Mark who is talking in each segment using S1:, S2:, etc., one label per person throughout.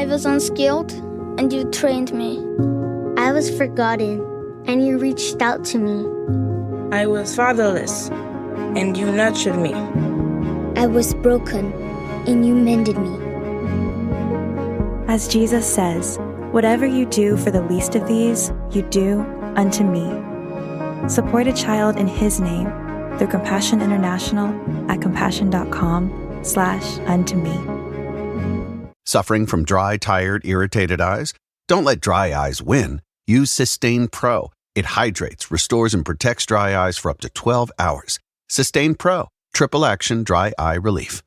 S1: was unskilled, and you trained me.
S2: I was forgotten, and you reached out to me.
S3: I was fatherless, and you nurtured me.
S2: I was broken, and you mended me.
S4: As Jesus says, whatever you do for the least of these, you do unto me. Support a child in His name through Compassion International at compassion.com/unto me.
S5: Suffering from dry, tired, irritated eyes? Don't let dry eyes win. Use Systane Pro. It hydrates, restores, and protects dry eyes for up to 12 hours. Systane Pro. Triple action dry eye relief.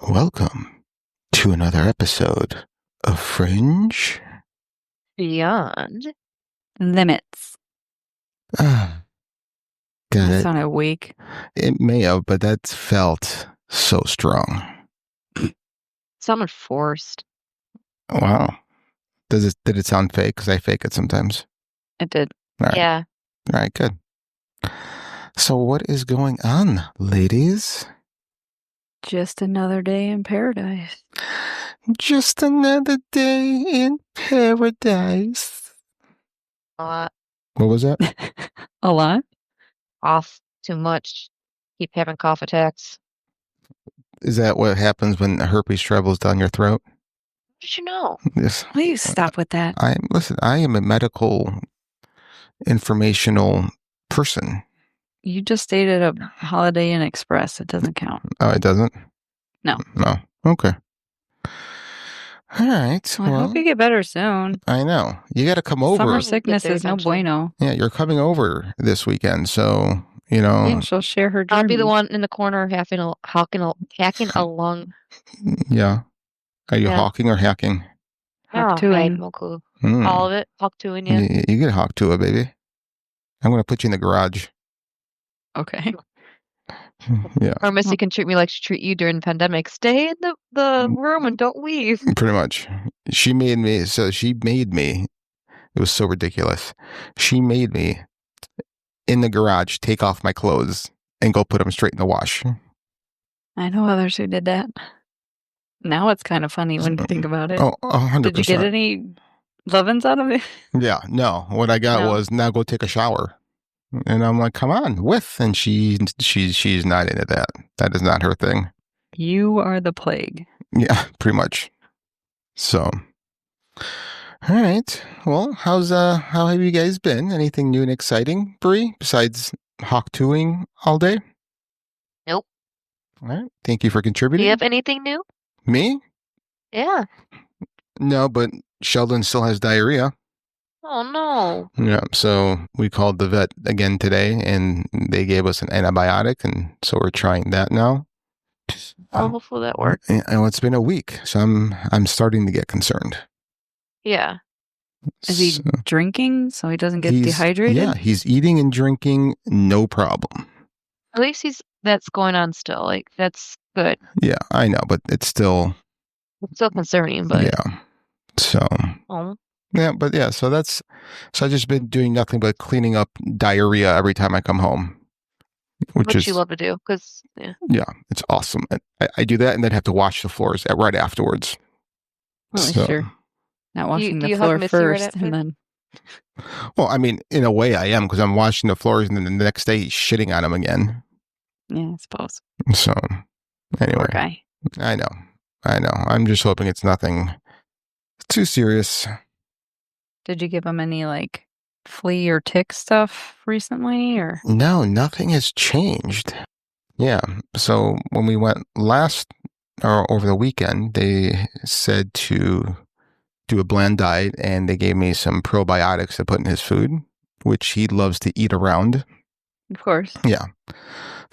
S6: Welcome to another episode of Fringe
S7: Beyond
S4: Limits.
S6: Got
S4: That
S6: it.
S4: sounded weak.
S6: It may have, but that felt so strong.
S7: sounded forced.
S6: Wow. Did it sound fake? Because I fake it sometimes.
S4: It did.
S6: All right.
S7: Yeah.
S6: All right, good. So what is going on, ladies?
S4: Just another day in paradise.
S6: Just another day in paradise.
S7: Uh,
S6: What was that?
S4: A lot?
S7: off too much. Keep having cough attacks.
S6: Is that what happens when herpes travels down your throat?
S7: How did you know?
S6: Yes.
S4: Will you stop with that?
S6: I am a medical informational person.
S4: You just stayed at a Holiday Inn Express. It doesn't count.
S6: Oh, it doesn't?
S4: No.
S6: No. Okay. All right.
S4: Well, I hope you get better soon.
S6: I know. You got to come over.
S4: Summer sickness
S7: Get there
S4: is no
S7: eventually.
S4: bueno.
S6: Yeah, you're coming over this weekend, so, you know.
S4: Yeah, she'll share her journey.
S7: I'll be the one in the corner hacking along.
S6: Yeah. Are you
S7: Yeah.
S6: hawking or hacking?
S7: Oh, I have
S4: Hawk-toing.
S7: no clue.
S6: Mm.
S7: All of it. Hawk doing yeah.
S6: You get hawk to it, baby. I'm going to put you in the garage.
S4: Okay.
S6: Yeah,
S7: Or Missy can treat me like she treat you during the pandemic. Stay in the room and don't leave.
S6: pretty much. She made me. It was so ridiculous. She made me in the garage take off my clothes and go put them straight in the wash.
S4: I know others who did that. Now it's kind of funny when you think about it.
S6: Oh, 100%.
S4: Did you get any lovin's out of it?
S6: Yeah, no. What I got
S4: No.
S6: was, now go take a shower. And I'm like, come on, and she's not into that. That is not her thing.
S4: You are the plague.
S6: Yeah, pretty much. So, all right. Well, how have you guys been? Anything new and exciting, Bree, besides hawk-toing all day?
S7: Nope.
S6: All right. Thank you for
S7: Do
S6: contributing.
S7: you have anything new?
S6: Me?
S7: Yeah.
S6: No, but Sheldon still has diarrhea.
S7: Oh no.
S6: Yeah, so we called the vet again today, and they gave us an antibiotic, and so we're trying that now.
S7: Oh, hopefully that works.
S6: And it's been a week, so I'm starting to get concerned.
S7: Yeah.
S4: Is he
S6: So
S4: drinking so he doesn't get
S6: he's-
S4: dehydrated?
S6: Yeah, he's eating and drinking, no problem.
S7: At least that's going on still. Like that's good.
S6: Yeah, I know, but it's still
S7: It's still concerning, but
S6: yeah. So
S7: oh,
S6: yeah, but yeah, so I've just been doing nothing but cleaning up diarrhea every time I come home, which
S7: what
S6: is
S7: you love to do because
S6: yeah, it's awesome. And I do that and then have to wash the floors right afterwards.
S4: Well,
S6: So-
S4: sure. Not washing
S7: do
S4: the
S7: you hug
S4: floor
S7: Missy right
S4: first
S7: after?
S4: and then
S6: Well, I mean, in a way, I am, because I'm washing the floors, and then the next day he's shitting on them again.
S4: yeah, I suppose.
S6: So anyway,
S4: Poor guy.
S6: I know. I'm just hoping it's nothing too serious.
S4: Did you give him any like flea or tick stuff recently or
S6: No, nothing has changed. Yeah. So when we went last or over the weekend, they said to do a bland diet, and they gave me some probiotics to put in his food, which he loves to eat around.
S4: of course.
S6: Yeah.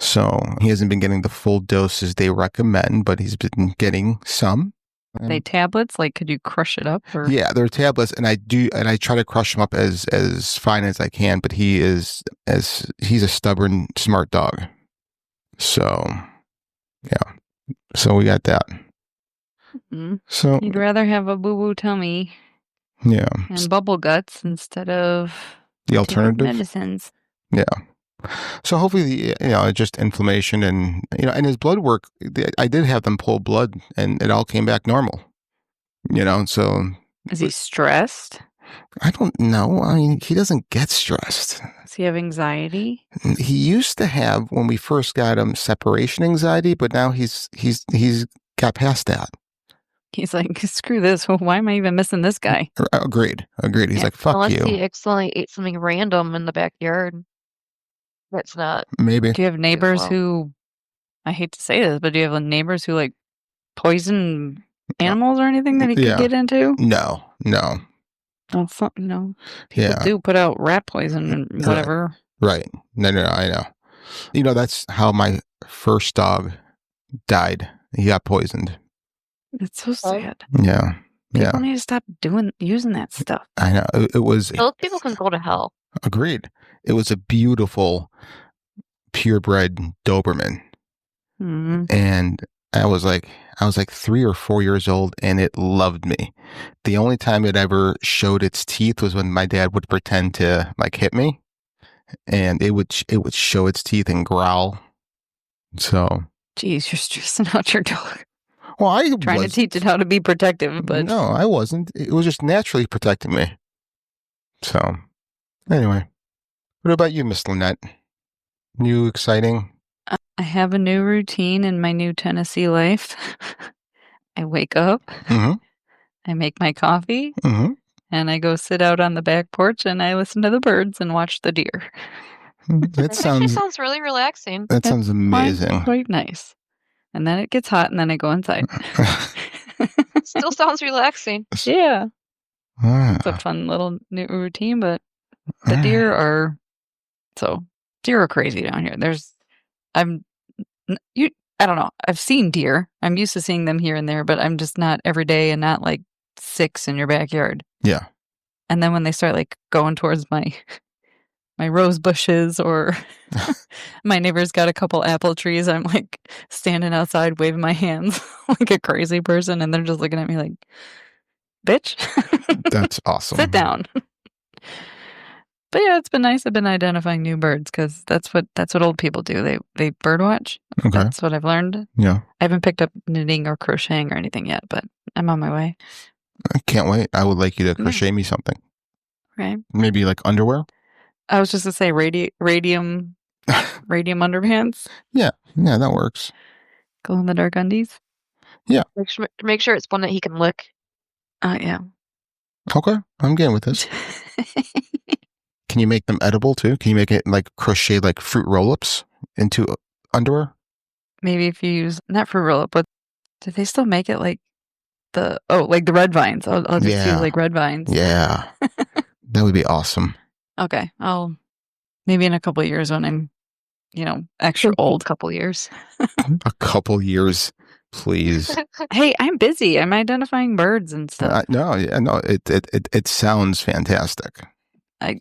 S6: So he hasn't been getting the full doses they recommend, but he's been getting some.
S7: Are they tablets? Like, could you crush it up? Or?
S6: Yeah, they're tablets, and I try to crush him up as fine as I can, but he's a stubborn, smart dog. So, yeah. So we got that.
S7: Mm-hmm.
S6: So
S7: you'd rather have a boo-boo tummy,
S6: yeah,
S7: and bubble guts instead of
S6: the alternative
S7: medicines.
S6: Yeah. So hopefully, just inflammation and and his blood work. I did have them pull blood, and it all came back normal. So
S7: is he stressed?
S6: I don't know. I mean, he doesn't get stressed.
S7: Does he have anxiety?
S6: He used to have, when we first got him, separation anxiety, but now he's got past that.
S7: He's like, screw this. Why am I even missing this guy?
S6: Agreed. He's like, fuck
S8: Unless
S6: you.
S8: he accidentally ate something random in the backyard. That's not.
S6: Maybe.
S7: Do you have neighbors who, I hate to say this, but do you have neighbors who like poison animals or anything that he could get into?
S6: No.
S7: Well, people do put out rat poison and whatever.
S6: Right. No, I know. That's how my first dog died. He got poisoned.
S7: It's so sad.
S6: Yeah.
S7: People need to stop using that stuff.
S6: I know. It was.
S8: Those people can go to hell.
S6: Agreed. It was a beautiful, purebred Doberman.
S7: Mm-hmm.
S6: And I was like 3 or 4 years old, and it loved me. The only time it ever showed its teeth was when my dad would pretend to like hit me, and it would show its teeth and growl. So,
S7: geez, you're stressing out your dog.
S6: Well, I
S7: trying to teach it how to be protective, but
S6: no, I wasn't. It was just naturally protecting me. So, anyway, what about you, Miss Lynette? New exciting?
S7: I have a new routine in my new Tennessee life. I wake up, I make my coffee, and I go sit out on the back porch and I listen to the birds and watch the deer.
S8: That sounds really relaxing.
S6: That sounds amazing.
S7: Quite nice. And then it gets hot and then I go inside.
S8: Still sounds relaxing.
S7: Yeah. It's a fun little new routine, but the deer are crazy down here. I don't know. I've seen deer. I'm used to seeing them here and there, but I'm just not every day and not like 6 in your backyard.
S6: Yeah.
S7: And then when they start like going towards my rose bushes or my neighbor's got a couple apple trees, I'm like standing outside waving my hands like a crazy person, and they're just looking at me like, bitch.
S6: That's awesome.
S7: Sit down. But yeah, it's been nice. I've been identifying new birds because that's what old people do. They bird watch.
S6: Okay.
S7: That's what I've learned.
S6: Yeah.
S7: I haven't picked up knitting or crocheting or anything yet, but I'm on my way.
S6: I can't wait. I would like you to crochet me something.
S7: Right.
S6: Maybe like underwear?
S7: I was just to say radium underpants.
S6: Yeah, that works.
S7: Glow in the dark undies.
S6: Yeah.
S8: Make sure it's one that he can lick.
S7: Oh yeah.
S6: Okay, I'm getting with this. Can you make them edible too? Can you make it like crochet like fruit roll-ups into underwear?
S7: Maybe if you use not fruit roll-up, but do they still make it like the red vines? I'll just use like red vines.
S6: Yeah. That would be awesome.
S7: Okay. I'll maybe in a couple of years when I'm, extra old.
S8: Couple years.
S6: A couple years, please.
S7: Hey, I'm busy. I'm identifying birds and stuff.
S6: No. It sounds fantastic.
S7: I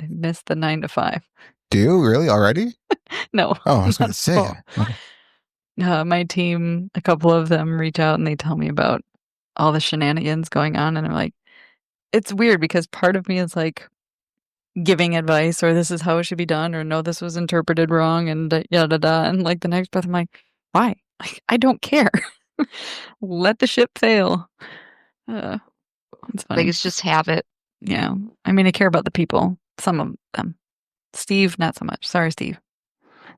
S7: missed the 9 to 5.
S6: Do you really already?
S7: No.
S6: Oh, I was going to say. Okay.
S7: My team, a couple of them reach out and they tell me about all the shenanigans going on, and I'm like, it's weird because part of me is like giving advice or this is how it should be done or no, this was interpreted wrong and and like the next breath I'm like, why? Like, I don't care. Let the ship fail. It's funny.
S8: Like, it's just habit.
S7: Yeah. I mean, I care about the people. Some of them. Steve, not so much. Sorry, Steve.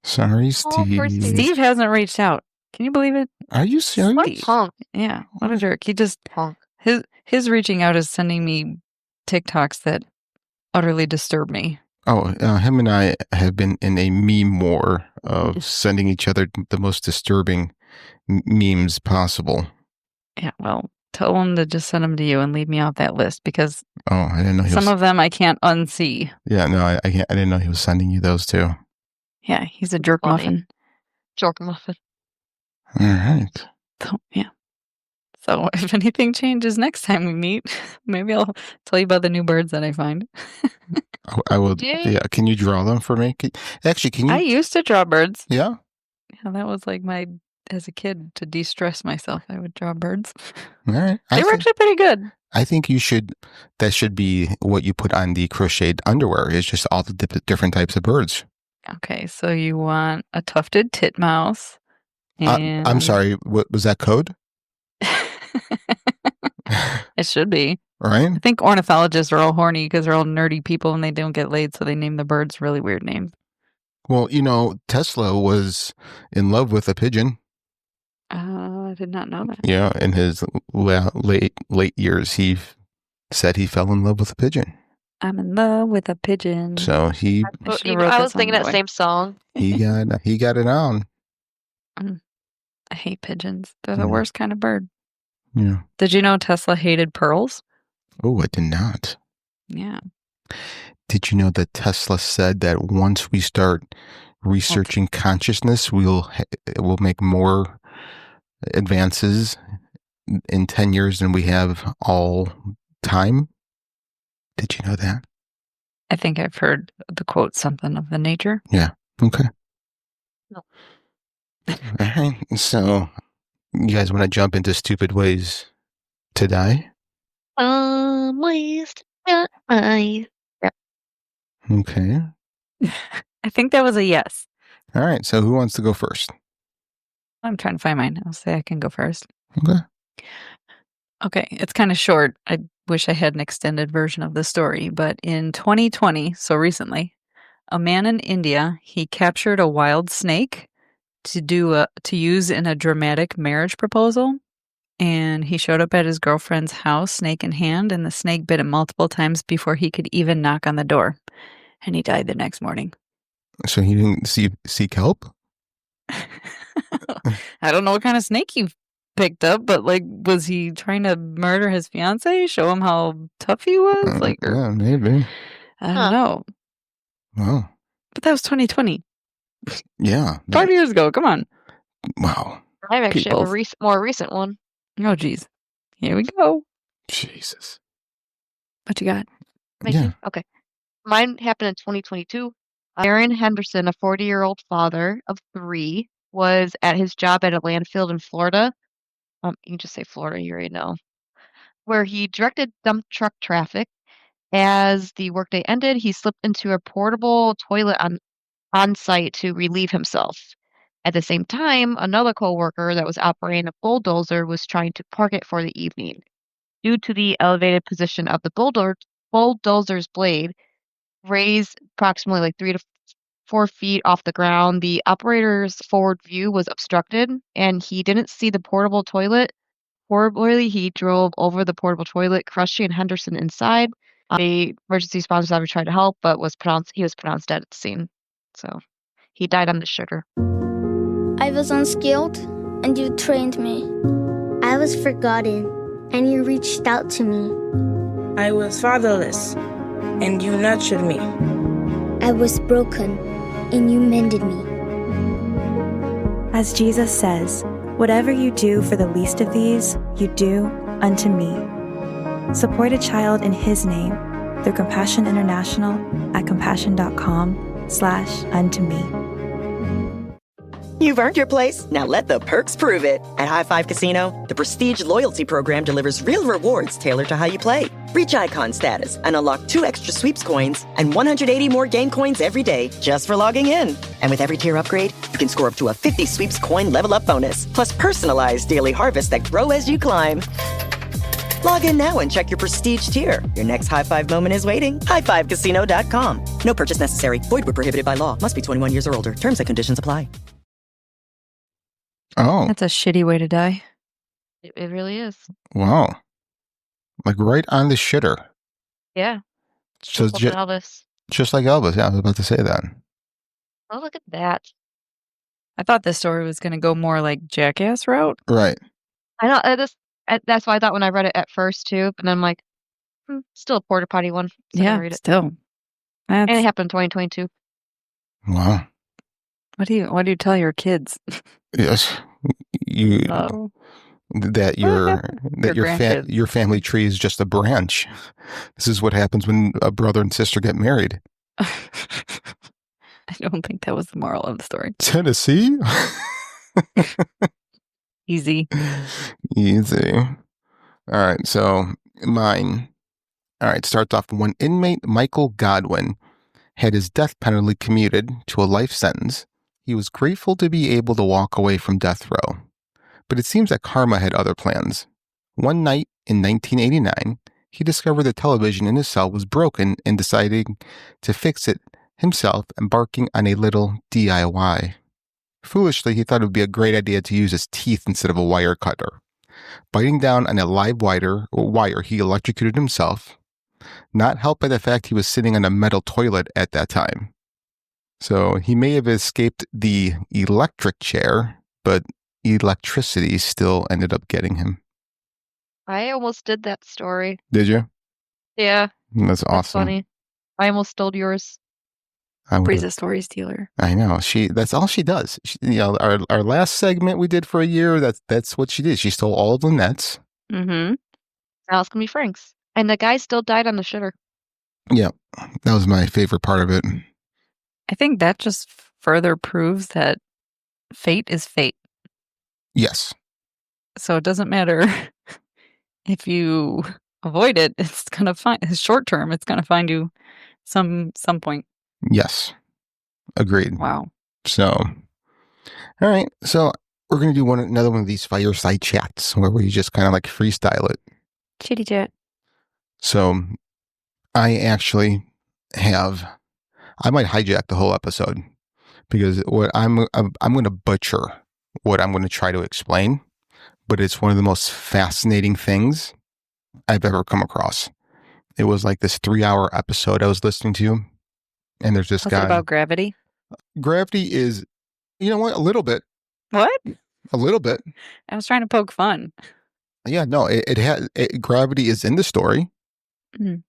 S6: Sorry, Steve.
S8: Poor Steve.
S7: Steve hasn't reached out. Can you believe it?
S6: Are you serious?
S8: What a punk.
S7: Yeah. What a jerk. He just
S8: Punk.
S7: his reaching out is sending me TikToks that utterly disturb me.
S6: Oh, him and I have been in a meme war of sending each other the most disturbing memes possible.
S7: Yeah, well, tell him to just send them to you and leave me off that list because
S6: I didn't know
S7: some of them I can't unsee.
S6: Yeah, no, I didn't know he was sending you those too.
S7: Yeah, he's a jerk muffin.
S8: Jork muffin.
S6: All right.
S7: So, yeah. So if anything changes next time we meet, maybe I'll tell you about the new birds that I find.
S6: I will.
S8: Yay.
S6: Yeah. Can you draw them for me? Actually, can you?
S7: I used to draw birds.
S6: Yeah.
S7: Yeah, that was like as a kid, to de-stress myself, I would draw birds.
S6: All right.
S7: They were actually pretty good.
S6: I think you should. That should be what you put on the crocheted underwear. Is just all the different types of birds.
S7: Okay, so you want a tufted titmouse. And
S6: I'm sorry. What was that code?
S7: It should be.
S6: Right.
S7: I think ornithologists are all horny because they're all nerdy people and they don't get laid, so they name the birds really weird names.
S6: Well, Tesla was in love with a pigeon.
S7: I did not know that.
S6: Yeah, in his late years, he said he fell in love with a pigeon.
S7: I'm in love with a pigeon.
S6: So he,
S8: I was thinking that same song.
S6: he got it on.
S7: I hate pigeons. They're the worst kind of bird.
S6: Yeah.
S7: Did you know Tesla hated pearls?
S6: Oh, I did not.
S7: Yeah.
S6: Did you know that Tesla said that once we start researching consciousness, we'll make more advances in 10 years than we have all time? Did you know that?
S7: I think I've heard the quote something of the nature.
S6: Yeah. Okay.
S8: No.
S6: All right. So, you guys want to jump into stupid ways to die?
S8: Ways to die.
S6: Okay.
S7: I think that was a yes.
S6: All right. So, who wants to go first?
S7: I'm trying to find mine. I'll say I can go first.
S6: Okay.
S7: Okay, it's kind of short. I wish I had an extended version of the story, but in 2020, so recently, a man in India, he captured a wild snake to use in a dramatic marriage proposal, and he showed up at his girlfriend's house, snake in hand, and the snake bit him multiple times before he could even knock on the door, and he died the next morning.
S6: So he didn't seek help?
S7: I don't know what kind of snake he picked up, but was he trying to murder his fiance? Show him how tough he was?
S6: Yeah, maybe.
S7: I don't know.
S6: Wow.
S7: But that was 2020.
S6: Yeah.
S7: 5 years ago. Come on.
S6: Wow.
S8: I actually have a more recent one.
S7: Oh, geez. Here we go.
S6: Jesus.
S7: What you got?
S6: Yeah.
S8: Okay. Mine happened in 2022. Aaron Henderson, a 40-year-old father of 3, was at his job at a landfill in Florida. You can just say Florida, you already know. Where he directed dump truck traffic. As the workday ended, he slipped into a portable toilet on site to relieve himself. At the same time, another coworker that was operating a bulldozer was trying to park it for the evening. Due to the elevated position of the bulldozer's blade, raised approximately 3 to 4 feet off the ground, the operator's forward view was obstructed, and he didn't see the portable toilet. Horribly, he drove over the portable toilet, crushing Henderson inside. The emergency response officer tried to help, but he was pronounced dead at the scene. So he died on the sugar.
S1: I was unskilled, and you trained me.
S2: I was forgotten, and you reached out to me.
S3: I was fatherless, and you nurtured me.
S2: I was broken, and you mended me.
S4: As Jesus says, whatever you do for the least of these, you do unto me. Support a child in his name through Compassion International at compassion.com/unto me.
S9: You've earned your place. Now let the perks prove it. At High Five Casino, the Prestige Loyalty Program delivers real rewards tailored to how you play. Reach icon status and unlock 2 extra sweeps coins and 180 more game coins every day just for logging in. And with every tier upgrade, you can score up to a 50 sweeps coin level up bonus, plus personalized daily harvests that grow as you climb. Log in now and check your Prestige tier. Your next High Five moment is waiting. HighFiveCasino.com. No purchase necessary. Void where prohibited by law. Must be 21 years or older. Terms and conditions apply.
S6: Oh.
S7: That's a shitty way to die.
S8: It really is.
S6: Wow. Like right on the shitter.
S8: Yeah.
S6: So
S8: Look at Elvis.
S6: just like Elvis. Yeah, I was about to say that.
S8: Oh, look at that.
S7: I thought this story was going to go more like Jackass route.
S6: Right.
S8: I know that's what I thought when I read it at first too, but then I'm like, still a porta potty one. So I read it.
S7: Still.
S8: And it happened in 2022.
S6: Wow.
S7: What do you tell your kids?
S6: Yes. You
S7: Oh.
S6: that
S7: Your
S6: your family tree is just a branch. This is what happens when a brother and sister get married.
S7: I don't think that was the moral of the story.
S6: Tennessee?
S7: Easy.
S6: Easy. All right, so mine. All right, starts off when inmate Michael Godwin had his death penalty commuted to a life sentence. He was grateful to be able to walk away from death row. But it seems that karma had other plans. One night in 1989, he discovered the television in his cell was broken and decided to fix it himself, embarking on a little DIY. Foolishly, he thought it would be a great idea to use his teeth instead of a wire cutter. Biting down on a live wire, he electrocuted himself, not helped by the fact he was sitting on a metal toilet at that time. So he may have escaped the electric chair, but electricity still ended up getting him.
S8: I almost did that story.
S6: Did you?
S8: Yeah.
S6: That's awesome.
S8: That's funny. I almost stole yours.
S7: Bree's a story stealer.
S6: I know. That's all she does. Our last segment we did for a year, that's what she did. She stole all of Lynette's.
S7: Mm-hmm.
S8: Now it's going to be Frank's. And the guy still died on the shitter.
S6: Yeah. That was my favorite part of it.
S7: I think that just further proves that fate is fate.
S6: Yes.
S7: So it doesn't matter if you avoid it, it's going to find short term, it's going to find you some point.
S6: Yes. Agreed.
S7: Wow.
S6: So, all right. So we're going to do another one of these fireside chats where we just kind of like freestyle it.
S7: Chitty chat.
S6: So I actually I might hijack the whole episode because what I'm going to butcher what I'm going to try to explain, but it's one of the most fascinating things I've ever come across. It was like this 3-hour episode I was listening to, and there's this guy.
S7: Was it about gravity?
S6: Gravity is, you know what, a little bit.
S7: What?
S6: A little bit.
S7: I was trying to poke fun.
S6: Yeah, no, gravity is in the story.
S7: Mm.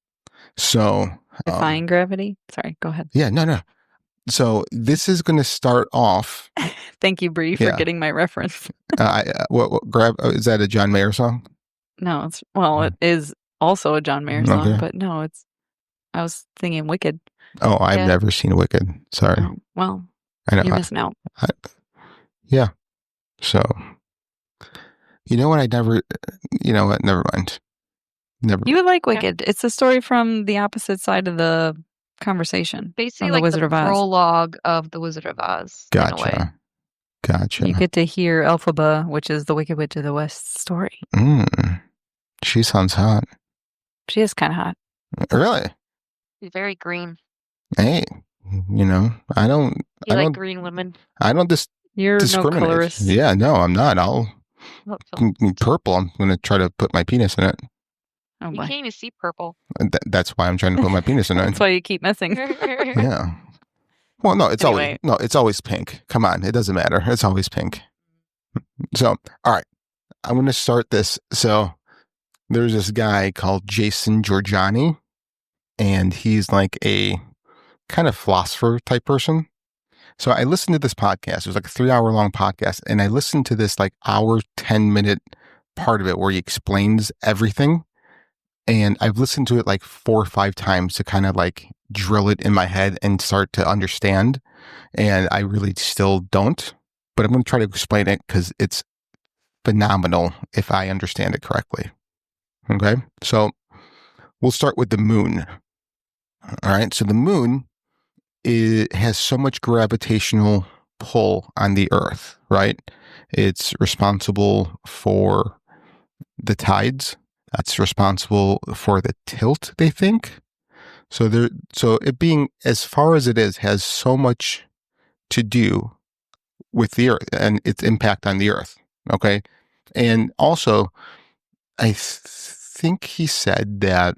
S6: So.
S7: Defying gravity? Sorry, go ahead.
S6: Yeah, no. So this is going to start off.
S7: Thank you, Bree, for getting my reference.
S6: Is that a John Mayer song?
S7: No, it is also a John Mayer song, but no, I was thinking Wicked.
S6: Oh, I've never seen Wicked. Sorry.
S7: Oh, well,
S6: I know.
S7: You're missing out.
S6: Yeah. So, you know what? Never mind.
S7: You would like Wicked. It's a story from the opposite side of the conversation.
S8: Basically,
S7: the
S8: like
S7: Wizard
S8: the
S7: of Oz.
S8: Prologue of the Wizard of Oz.
S6: Gotcha.
S7: You get to hear Elphaba, which is the Wicked Witch of the West story.
S6: She sounds hot.
S7: She is kind of hot.
S6: Really?
S8: She's very green.
S6: Hey, I don't.
S8: You like green women?
S6: I don't
S7: You're
S6: discriminate.
S7: No colorist.
S6: Yeah, no, I'm not. Purple. I'm going to try to put my penis in it.
S7: Oh,
S8: you can't even see purple.
S6: That's why I'm trying to put my penis in it.
S7: That's why you keep missing.
S6: Yeah. Well, no, it's always pink. Come on, it doesn't matter. It's always pink. So, all right, I'm going to start this. So, there's this guy called Jason Giorgiani, and he's like a kind of philosopher type person. So, I listened to this podcast. It was like a 3-hour long podcast, and I listened to this like 10-minute part of it where he explains everything. And I've listened to it like 4 or 5 times to kind of like drill it in my head and start to understand. And I really still don't, but I'm going to try to explain it because it's phenomenal if I understand it correctly. Okay. So we'll start with the moon. All right. So the moon has so much gravitational pull on the earth, right? It's responsible for the tides. That's responsible for the tilt, they think. So it being as far as it is has so much to do with the earth and its impact on the earth. Okay. And also, I think he said that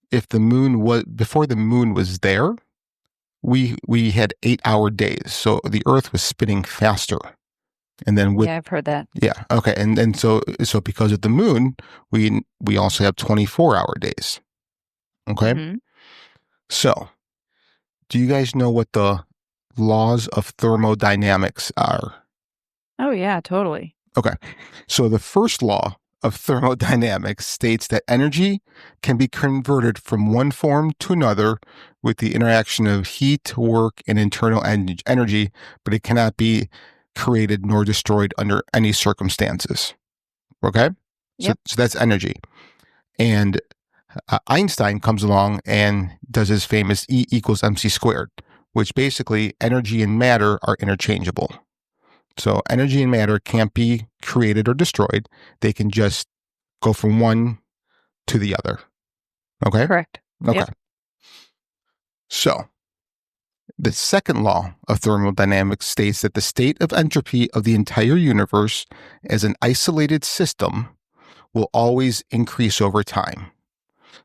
S6: if the moon before the moon was there, we had 8-hour days. So the earth was spinning faster. And then
S7: I've heard that.
S6: Yeah. Okay. And so because of the moon, we also have 24-hour days. Okay. Mm-hmm. So do you guys know what the laws of thermodynamics are?
S7: Oh, yeah, totally.
S6: Okay. So the first law of thermodynamics states that energy can be converted from one form to another with the interaction of heat, work, and internal energy, but it cannot be created nor destroyed under any circumstances. Okay?
S7: Yep.
S6: So that's energy. And Einstein comes along and does his famous E equals mc squared, which basically energy and matter are interchangeable. So energy and matter can't be created or destroyed. They can just go from one to the other. Okay?
S7: Correct.
S6: Okay.
S7: Yep.
S6: So the second law of thermodynamics states that the state of entropy of the entire universe as an isolated system will always increase over time.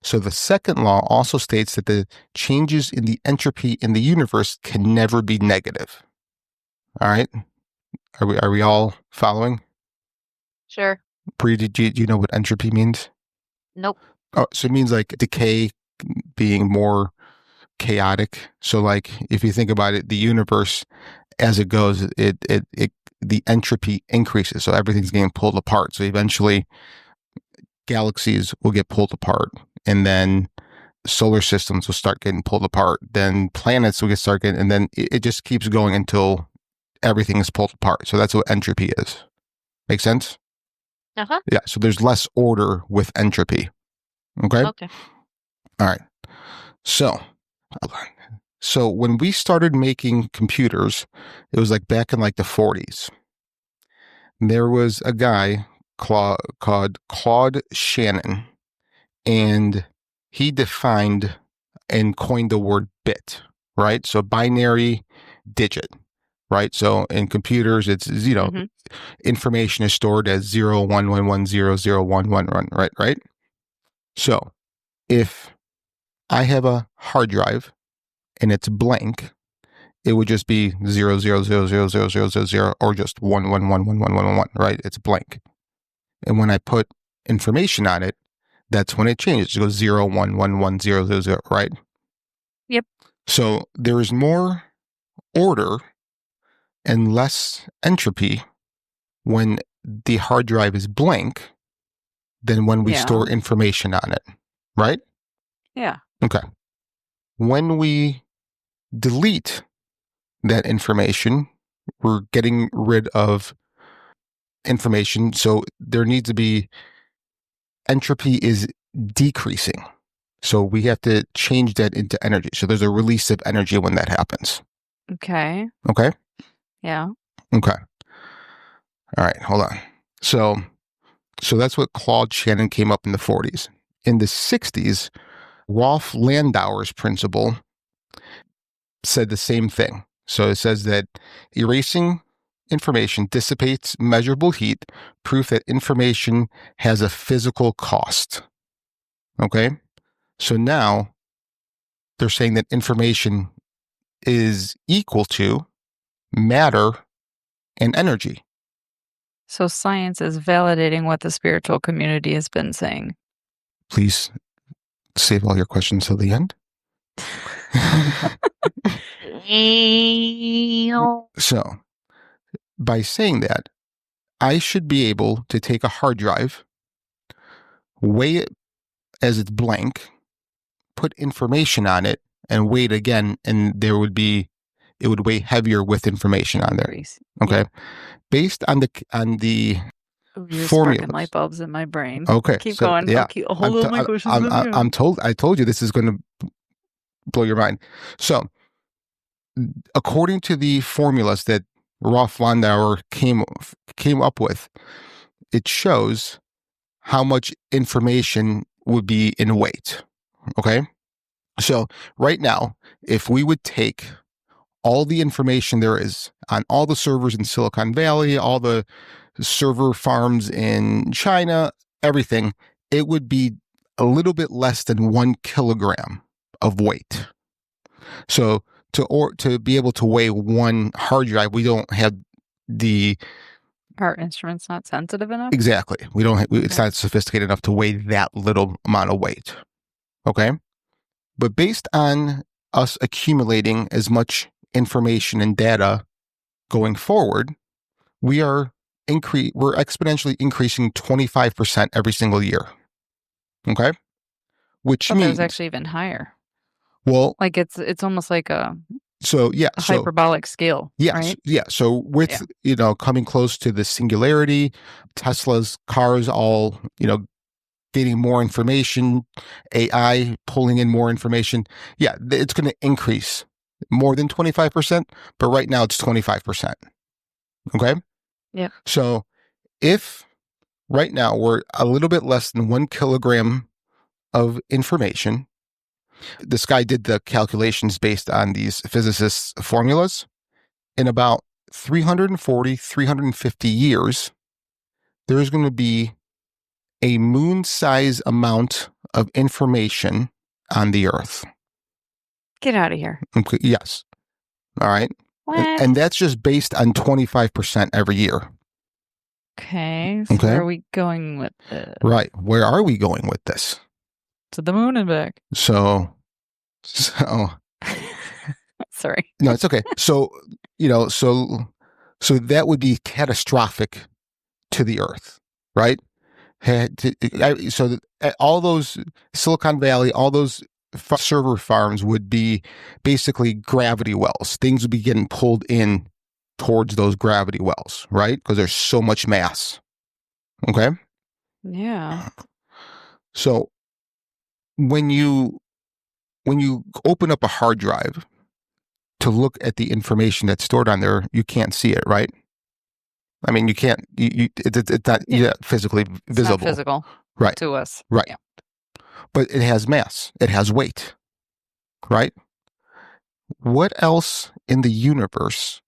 S6: So the second law also states that the changes in the entropy in the universe can never be negative. All right? Are we all following?
S8: Sure.
S6: Bree, do you know what entropy means?
S8: Nope.
S6: Oh, so it means like decay being more chaotic. So like if you think about it, the universe as it goes, the entropy increases. So everything's getting pulled apart. So eventually galaxies will get pulled apart, and then solar systems will start getting pulled apart. Then planets will start getting, and then it just keeps going until everything is pulled apart. So that's what entropy is. Make sense?
S8: Uh-huh.
S6: Yeah. So there's less order with entropy. Okay.
S8: Okay.
S6: All right. So when we started making computers, it was like back in like the 40s. There was a guy called Claude Shannon, and he defined and coined the word bit, right? So binary digit, right? So in computers, it's, information is stored as 0, 1, 1, 1, 0, 0, 1, 1, 1, right? So if I have a hard drive and it's blank, it would just be 0, 0, 0, 0, 0, 0, 0, 0, or just 1, 1, 1, 1, 1, 1, 1, right? It's blank. And when I put information on it, that's when it changes. It goes 0, 1, 1, 1, 0, 0, 0, right?
S7: Yep.
S6: So there is more order and less entropy when the hard drive is blank than when we store information on it, right?
S7: Yeah.
S6: Okay. When we delete that information, we're getting rid of information. So there needs to be, entropy is decreasing. So we have to change that into energy. So there's a release of energy when that happens.
S7: Okay.
S6: Okay?
S7: Yeah.
S6: Okay. All right, hold on. So that's what Claude Shannon came up in the 40s. In the 60s, Rolf Landauer's principle said the same thing. So it says that erasing information dissipates measurable heat, proof that information has a physical cost. Okay? So now they're saying that information is equal to matter and energy.
S7: So science is validating what the spiritual community has been saying.
S6: Please save all your questions till the end. So, by saying that, I should be able to take a hard drive, weigh it as it's blank, put information on it, and weigh it again, and it would weigh heavier with information on there. Okay,
S7: yeah.
S6: Based on the
S7: You're
S6: formulas.
S7: sparking light bulbs in my brain.
S6: Okay,
S7: Keep
S6: so,
S7: going.
S6: yeah,
S7: Hold on, my questions.
S6: I told you this is going to blow your mind. So, according to the formulas that Rolf Landauer came up with, it shows how much information would be in weight. Okay? So right now, if we would take all the information there is on all the servers in Silicon Valley, all the server farms in China, everything, it would be a little bit less than 1 kilogram of weight. So to be able to weigh one hard drive, we don't have the...
S7: Our instrument's not sensitive enough?
S6: Exactly. It's not sophisticated enough to weigh that little amount of weight. Okay? But based on us accumulating as much information and data going forward, we're exponentially increasing 25% every single year. Okay? Which
S7: But
S6: means
S7: that was actually even higher.
S6: Well,
S7: like it's almost like a
S6: hyperbolic
S7: scale.
S6: Yes,
S7: right?
S6: yeah. So with coming close to the singularity, Tesla's cars all getting more information, AI pulling in more information. Yeah, it's going to increase more than 25%, but right now it's 25%. Okay.
S7: Yeah.
S6: So if right now we're a little bit less than 1 kilogram of information. This guy did the calculations based on these physicists' formulas. In about 340, 350 years, there's going to be a moon-size amount of information on the Earth.
S7: Get out of here.
S6: Okay, yes. All right.
S7: What?
S6: And that's just based on 25% every year.
S7: Okay. So where are we going with this?
S6: Right. Where are we going with this?
S7: To the moon and back.
S6: So
S7: Sorry.
S6: No, it's okay. So that would be catastrophic to the Earth, right? So all those Silicon Valley, all those server farms would be basically gravity wells. Things would be getting pulled in towards those gravity wells, right? Because there's so much mass. Okay?
S7: Yeah.
S6: So when you open up a hard drive to look at the information that's stored on there, you can't see it, right? I mean, you can't. It's not physically visible.
S7: It's not physical,
S6: right?
S7: To us,
S6: right?
S7: Yeah.
S6: But it has mass. It has weight, right? What else in the universe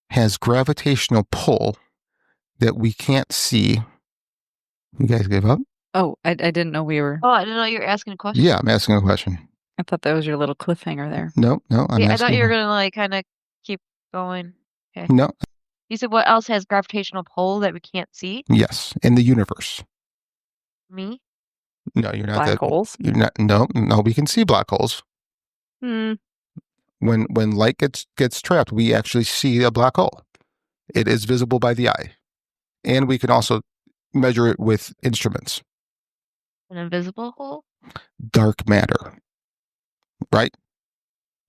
S6: has gravitational pull that we can't see? You guys give up?
S7: Oh, I didn't know we were.
S8: Oh, I didn't know you were asking a question.
S6: Yeah, I'm asking a question.
S7: I thought that was your little cliffhanger there.
S6: No,
S8: I thought you were gonna kind of keep going. Okay.
S6: No.
S8: You said what else has gravitational pull that we can't see?
S6: Yes, in the universe.
S8: Me?
S6: No, you're not.
S7: Black holes?
S6: You're not. No, we can see black holes. When light gets trapped, we actually see a black hole. It is visible by the eye, and we can also measure it with instruments.
S8: An invisible hole?
S6: Dark matter. Right?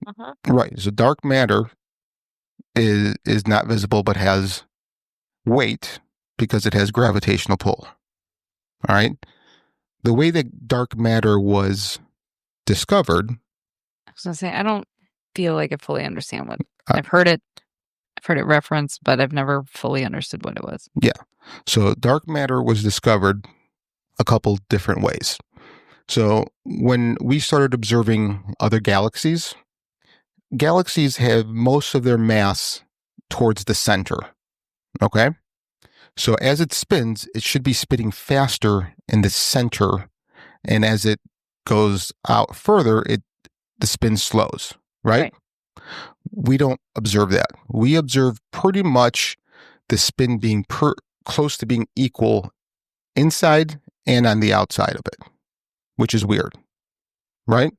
S8: Uh-huh.
S6: Right. So dark matter is not visible but has weight because it has gravitational pull. All right? The way that dark matter was discovered.
S7: I was going to say, I don't feel like I fully understand what I've heard it referenced, but I've never fully understood what it was.
S6: Yeah. So dark matter was discovered a couple different ways. So when we started observing other galaxies have most of their mass towards the center. Okay? So as it spins, it should be spinning faster in the center. And as it goes out further, the spin slows, right? We don't observe that. We observe pretty much the spin being close to being equal inside and on the outside of it, which is weird, right?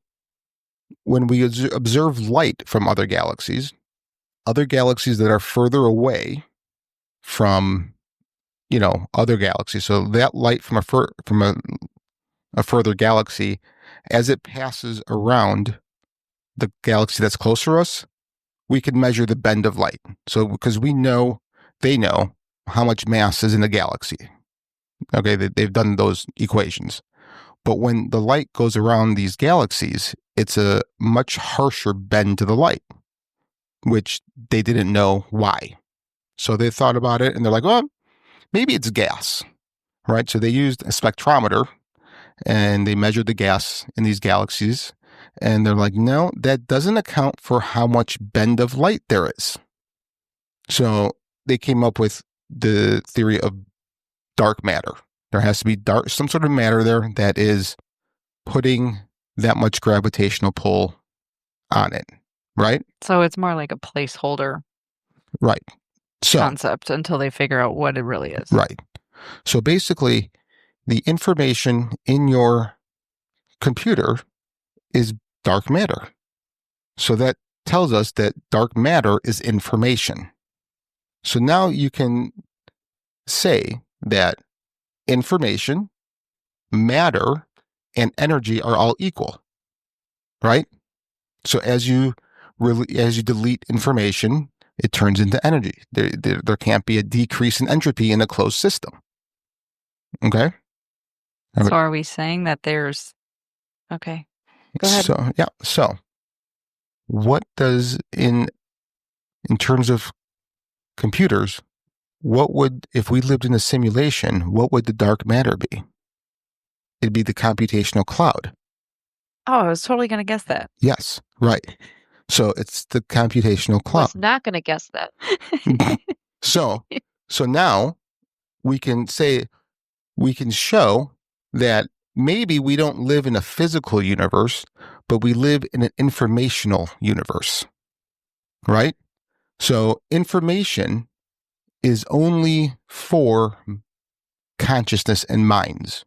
S6: When we observe light from other galaxies that are further away from, other galaxies. So that light from a further galaxy, as it passes around the galaxy that's closer to us, we can measure the bend of light. So because they know how much mass is in the galaxy. Okay, they've done those equations. But when the light goes around these galaxies, it's a much harsher bend to the light, which they didn't know why. So they thought about it and they're like, well, maybe it's gas, right? So they used a spectrometer and they measured the gas in these galaxies. And they're like, no, that doesn't account for how much bend of light there is. So they came up with the theory of dark matter. There has to be some sort of matter there that is putting that much gravitational pull on it, right?
S7: So it's more like a placeholder,
S6: right?
S7: Concept until they figure out what it really is,
S6: right? So basically, the information in your computer is dark matter. So that tells us that dark matter is information. So now you can say that information, matter, and energy are all equal, right? So as you delete information, it turns into energy. There can't be a decrease in entropy in a closed system. Okay?
S7: So are we saying that there's... Okay, go ahead.
S6: So what does, in terms of computers, if we lived in a simulation, what would the dark matter be? It'd be the computational cloud.
S7: Oh, I was totally going to guess that.
S6: Yes, right. So it's the computational cloud.
S8: I was not going to guess that.
S6: So now we can show that maybe we don't live in a physical universe, but we live in an informational universe, right? So information is only for consciousness and minds.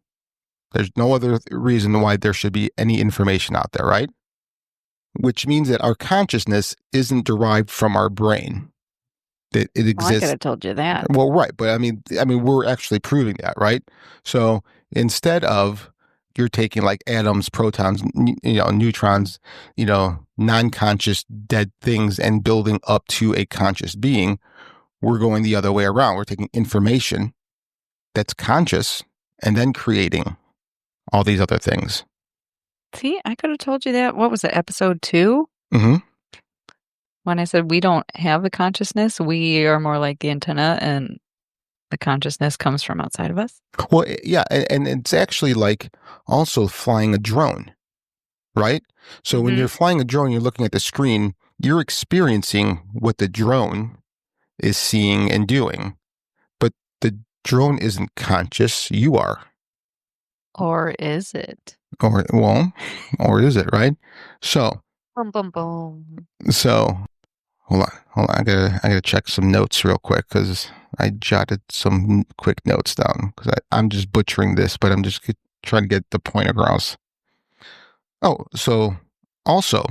S6: There's no other reason why there should be any information out there, right? Which means that our consciousness isn't derived from our brain. That it exists.
S7: Well, I could have told you that.
S6: Well, right, but I mean, we're actually proving that, right? So instead of you're taking like atoms, protons, neutrons, non-conscious dead things and building up to a conscious being, we're going the other way around. We're taking information that's conscious and then creating all these other things.
S7: See, I could have told you that. What was it, episode 2?
S6: Mm-hmm.
S7: When I said we don't have the consciousness, we are more like the antenna and the consciousness comes from outside of us.
S6: Well, yeah, and it's actually like also flying a drone, right? So when you're flying a drone, you're looking at the screen, you're experiencing what the drone is seeing and doing, but the drone isn't conscious, you are.
S7: Or is it?
S6: Or is it, right? So,
S8: Boom, boom, boom.
S6: So, hold on. I gotta check some notes real quick because I jotted some quick notes down because I'm just butchering this, but I'm just trying to get the point across. Oh, so also,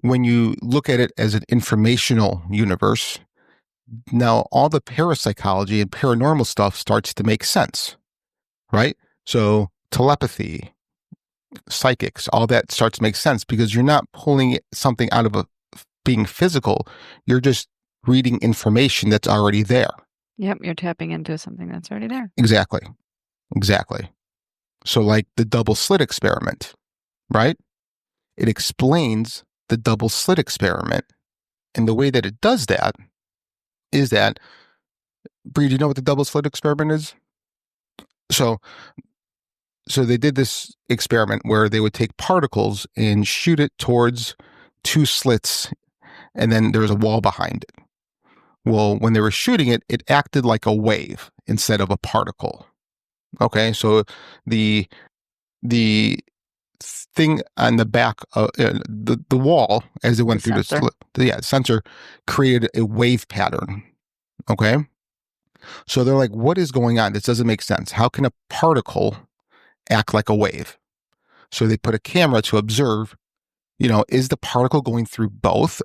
S6: when you look at it as an informational universe, now all the parapsychology and paranormal stuff starts to make sense, right? So telepathy, psychics, all that starts to make sense because you're not pulling something out of being physical. You're just reading information that's already there.
S7: Yep, you're tapping into something that's already there.
S6: Exactly. So like the double slit experiment, right? It explains the double slit experiment. And the way that it does that is that, Bree, do you know what the double slit experiment is? So they did this experiment where they would take particles and shoot it towards two slits, and then there was a wall behind it. Well, when they were shooting it, it acted like a wave instead of a particle. Okay, so the thing on the back of the wall as it went through the slit, the sensor created a wave pattern. Okay, so they're like, what is going on? This doesn't make sense. How can a particle act like a wave? So they put a camera to observe, is the particle going through both?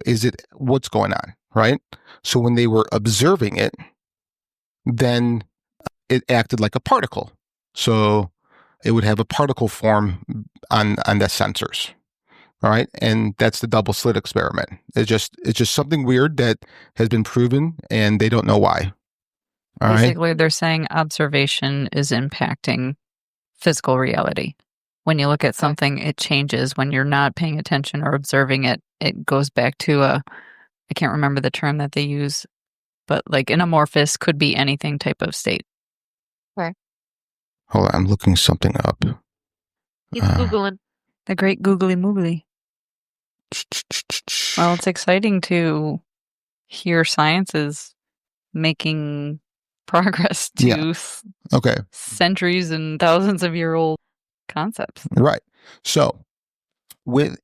S6: What's going on, right? So when they were observing it, then it acted like a particle. So it would have a particle form on the sensors. All right. And that's the double slit experiment. It's just something weird that has been proven and they don't know why. All
S7: Basically,
S6: right?
S7: They're saying observation is impacting physical reality. When you look at something, it changes. When you're not paying attention or observing it, it goes back to I can't remember the term that they use, but like an amorphous could be anything type of state.
S8: Okay.
S6: Hold on, I'm looking something up.
S8: He's Googling.
S7: The great googly moogly. Well, it's exciting to hear science is making progress to centuries and thousands of year old concepts.
S6: Right. So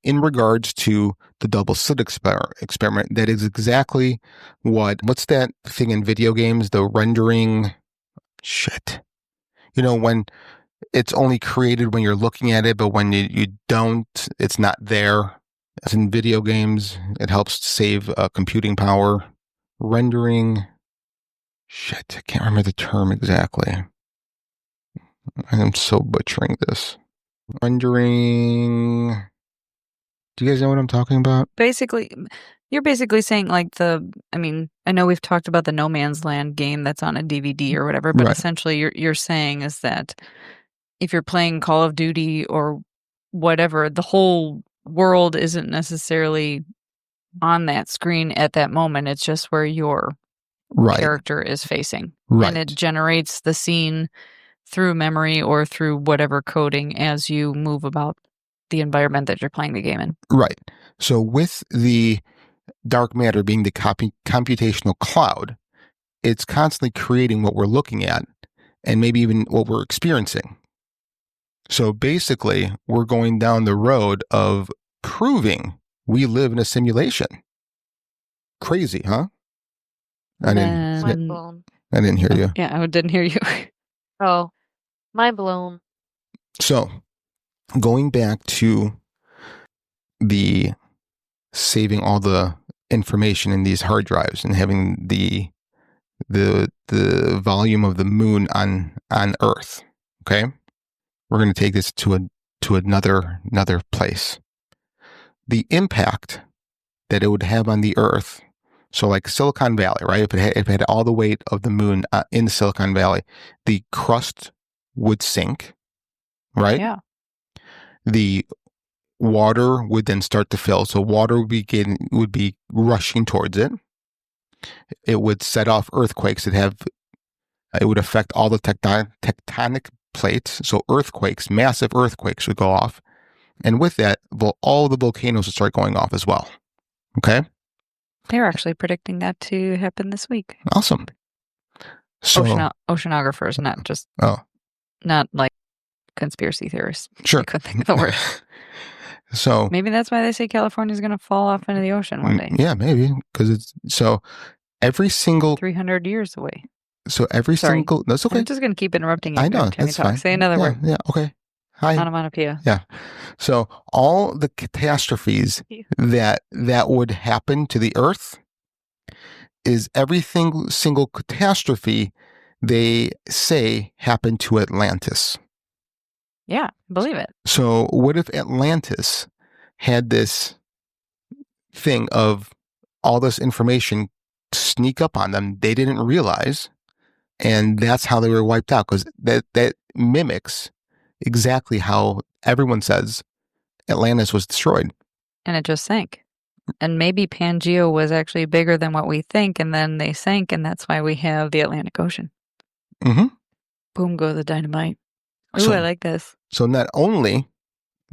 S6: in regards to the double slit experiment, that is exactly what's that thing in video games, the rendering shit. When it's only created when you're looking at it, but when you don't, it's not there. As in video games, it helps to save computing power. Rendering. Shit, I can't remember the term exactly. I'm so butchering this. Rendering. Do you guys know what I'm talking about?
S7: Basically, you're basically saying like I know we've talked about the No Man's Land game that's on a DVD or whatever, but
S6: Right.
S7: essentially you're saying is that if you're playing Call of Duty or whatever, the whole world isn't necessarily on that screen at that moment. It's just where your character is facing.
S6: Right.
S7: And it generates the scene through memory or through whatever coding as you move about the environment that you're playing the game in.
S6: Right. So with the dark matter being the computational cloud, it's constantly creating what we're looking at and maybe even what we're experiencing. So basically, we're going down the road of proving we live in a simulation. Crazy, huh? I didn't hear you.
S7: Yeah, I didn't hear you.
S8: Oh, mind blown.
S6: So, going back to the saving all the information in these hard drives and having the volume of the moon on Earth. Okay, we're going to take this to another place. The impact that it would have on the Earth. So, like Silicon Valley, right? If it had all the weight of the moon in Silicon Valley, the crust would sink, right?
S7: Yeah.
S6: The water would then start to fill. So water would be rushing towards it. It would set off earthquakes it would affect all the tectonic plates. So earthquakes, massive earthquakes would go off. And with that, all the volcanoes would start going off as well. Okay?
S7: They're actually predicting that to happen this week.
S6: Awesome. So,
S7: oceanographers, not like conspiracy theorists.
S6: Sure.
S7: I couldn't think of the word.
S6: So
S7: maybe that's why they say California's going to fall off into the ocean one day.
S6: Yeah, maybe. Because every single
S7: 300 years away.
S6: So every single, that's okay.
S7: I'm just going to keep interrupting you.
S6: I know, that's fine.
S7: Say another word.
S6: Yeah, okay. Hi.
S7: Onomatopoeia.
S6: Yeah. So all the catastrophes that would happen to the Earth is every single catastrophe they say happened to Atlantis.
S7: Yeah, believe it.
S6: So what if Atlantis had this thing of all this information sneak up on them they didn't realize, and that's how they were wiped out? Because that mimics exactly how everyone says Atlantis was destroyed.
S7: And it just sank. And maybe Pangea was actually bigger than what we think, and then they sank, and that's why we have the Atlantic Ocean.
S6: Mm-hmm.
S7: Boom goes the dynamite. Ooh, I like this.
S6: So not only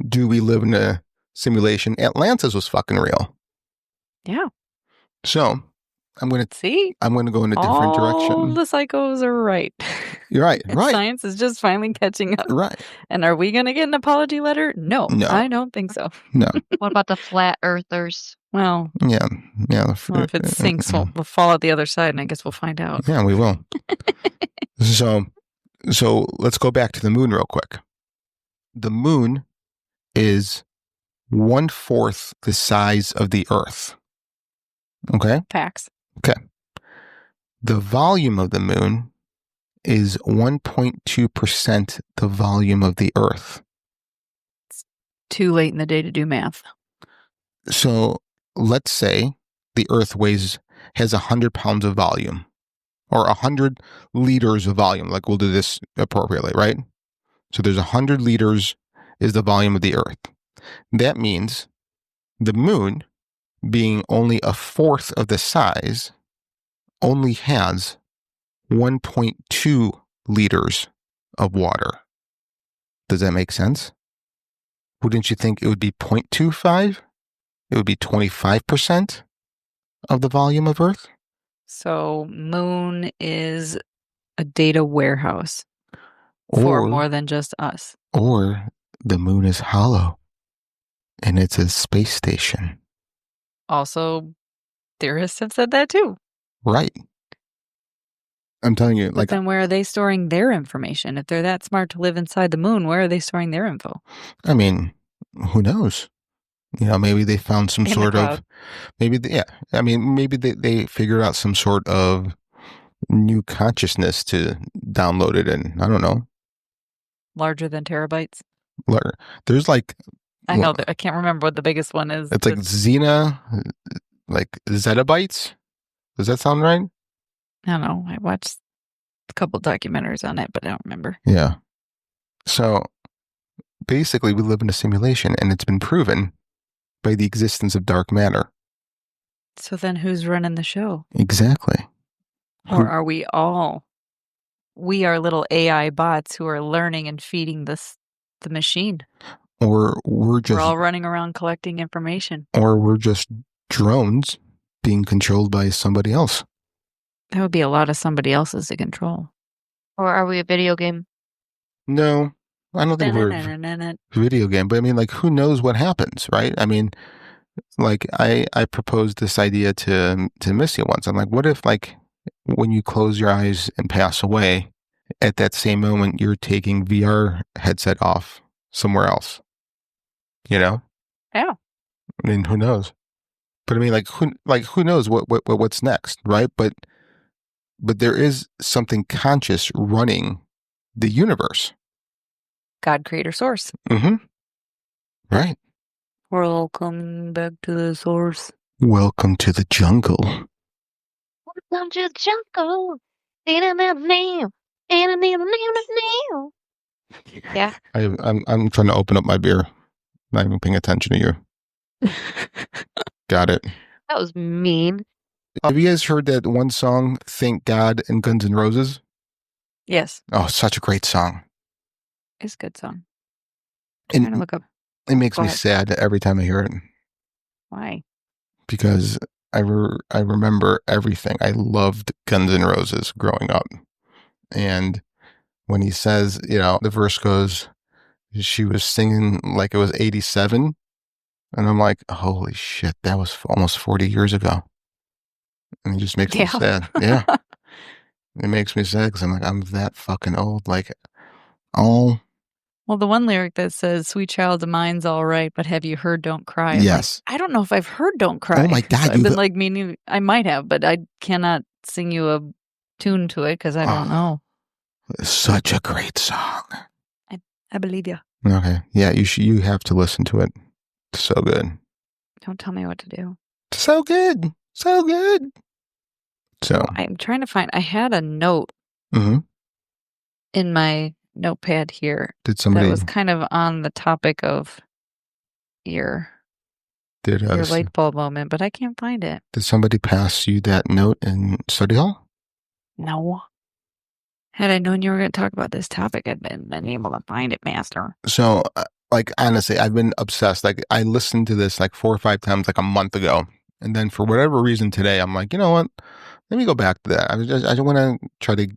S6: do we live in a simulation, Atlantis was fucking real.
S7: Yeah.
S6: So I'm going to go in a different direction.
S7: All the psychos are right.
S6: You're right. Right.
S7: Science is just finally catching up.
S6: Right.
S7: And are we going to get an apology letter? No, I don't think so.
S6: No.
S8: What about the flat earthers?
S6: Yeah.
S7: Well, if it sinks, we'll fall out the other side, and I guess we'll find out.
S6: Yeah, we will. So let's go back to the moon real quick. The moon is 1/4 the size of the Earth. Okay?
S7: Facts.
S6: Okay. The volume of the moon is 1.2% the volume of the Earth.
S7: It's too late in the day to do math.
S6: So let's say the Earth has 100 pounds of volume, or 100 liters of volume. Like, we'll do this appropriately, right? So there's 100 liters is the volume of the Earth. That means the moon, being only 1/4 of the size, only has 1.2 liters of water. Does that make sense? Wouldn't you think it would be 0.25? It would be 25% of the volume of Earth.
S7: So moon is a data warehouse for more than just us.
S6: Or the moon is hollow and it's a space station.
S7: Also, theorists have said that too.
S6: Right. I'm telling you,
S7: But then where are they storing their information? If they're that smart to live inside the moon, where are they storing their info?
S6: I mean, who knows? Maybe they found some
S7: In the
S6: sort
S7: cloud.
S6: of, maybe they figured out some sort of new consciousness to download it in. I don't know.
S7: Larger than terabytes.
S6: There's like,
S7: I know that I can't remember what the biggest one is.
S6: it's like like zettabytes. Does that sound right?
S7: I don't know. I watched a couple documentaries on it, but I don't remember.
S6: Yeah. So basically, we live in a simulation, and it's been proven by the existence of dark matter.
S7: So then who's running the show?
S6: Exactly.
S7: Or are we all? We are little AI bots who are learning and feeding the machine.
S6: Or we're
S7: all running around collecting information.
S6: Or we're just drones being controlled by somebody else.
S7: That would be a lot of somebody else's to control.
S8: Or are we a video game?
S6: No, I don't think we're a video game. But I mean, like, who knows what happens, right? I mean, like, I proposed this idea to Missy once. I'm like, what if, like, when you close your eyes and pass away, at that same moment, you're taking VR headset off somewhere else?
S7: Yeah.
S6: I mean, who knows? But I mean, who knows what's next, right? But there is something conscious running the universe.
S7: God, creator, source.
S6: Mm-hmm. Right.
S7: Welcome back to the source.
S6: Welcome to the jungle.
S8: Welcome to the jungle. Yeah.
S6: I'm trying to open up my beer. Not even paying attention to you. Got it.
S8: That was mean.
S6: Have you guys heard that one song, Thank God, and Guns N' Roses?
S7: Yes.
S6: Oh, such a great song.
S7: It's a good song.
S6: I'm
S7: trying to look up.
S6: It makes me sad every time I hear it.
S7: Why?
S6: Because I remember everything. I loved Guns N' Roses growing up. And when he says, the verse goes, she was singing like it was 87. And I'm like, holy shit, that was almost 40 years ago. And it just makes me sad. Yeah. It makes me sad because I'm like, I'm that fucking old. Like, oh.
S7: Well, the one lyric that says, sweet child of mine's all right, but have you heard Don't Cry?
S6: Yes.
S7: Like, I don't know if I've heard Don't Cry.
S6: Oh my God.
S7: I've been like, meaning I might have, but I cannot sing you a tune to it because I don't know.
S6: Such a great song.
S7: I believe you.
S6: Okay. Yeah, you have to listen to it. So good.
S7: Don't tell me what to do.
S6: So good. So good. So
S7: I'm trying to find, I had a note in my notepad here.
S6: Did somebody?
S7: That was kind of on the topic of your light bulb moment, but I can't find it.
S6: Did somebody pass you that note in study hall?
S7: No. Had I known you were going to talk about this topic, I'd been able to find it, master.
S6: So, like, honestly, I've been obsessed. Like, I listened to this like 4 or 5 times, like a month ago. And then for whatever reason today, I'm like, you know what? Let me go back to that. I just want to try to,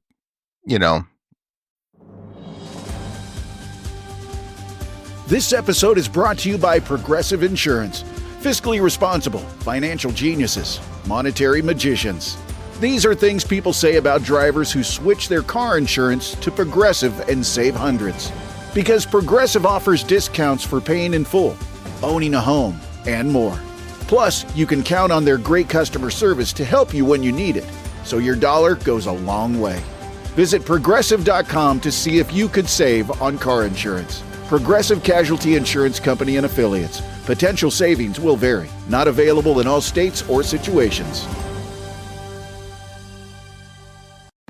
S10: This episode is brought to you by Progressive Insurance. Fiscally responsible, financial geniuses, monetary magicians. These are things people say about drivers who switch their car insurance to Progressive and save hundreds. Because Progressive offers discounts for paying in full, owning a home, and more. Plus, you can count on their great customer service to help you when you need it, so your dollar goes a long way. Visit Progressive.com to see if you could save on car insurance. Progressive Casualty Insurance Company and Affiliates. Potential savings will vary. Not available in all states or situations.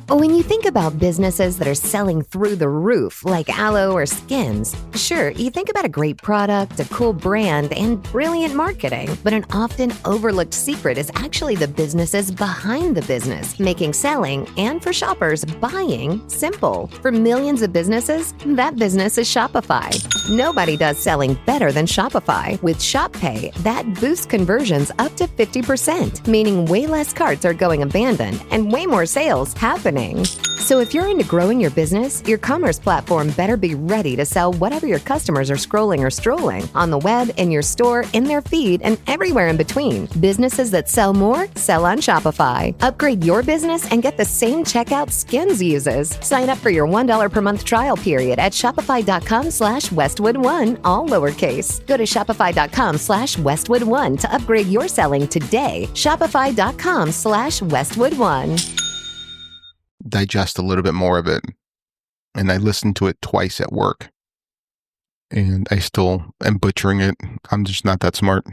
S11: When you think about businesses that are selling through the roof, like aloe or Skims, sure, you think about a great product, a cool brand, and brilliant marketing. But an often overlooked secret is actually the businesses behind the business, making selling, and for shoppers, buying, simple. For millions of businesses, that business is Shopify. Nobody does selling better than Shopify. With Shop Pay, that boosts conversions up to 50%, meaning way less carts are going abandoned and way more sales happening happening. So if you're into growing your business, your commerce platform better be ready to sell whatever your customers are scrolling or strolling on the web, in your store, in their feed, and everywhere in between. Businesses that sell more sell on Shopify. Upgrade your business and get the same checkout Skins uses. Sign up for your $1 per month trial period at shopify.com/Westwood1, all lowercase. Go to shopify.com/Westwood1 to upgrade your selling today. Shopify.com/Westwood1.
S6: Digest a little bit more of it. And I listened to it twice at work. And I still am butchering it. I'm just not that smart.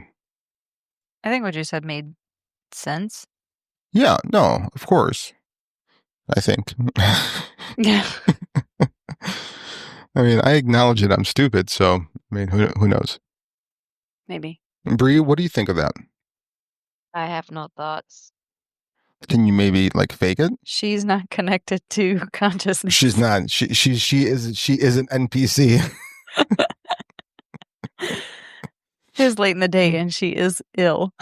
S7: I think what you said made sense.
S6: Yeah, no, of course. I think.
S7: Yeah.
S6: I mean, I acknowledge that I'm stupid, so, I mean, who knows?
S7: Maybe.
S6: Bree, what do you think of that?
S8: I have no thoughts.
S6: Can you maybe like fake it?
S7: She's not connected to consciousness.
S6: She's not. She is an NPC.
S7: It's late in the day and she is ill.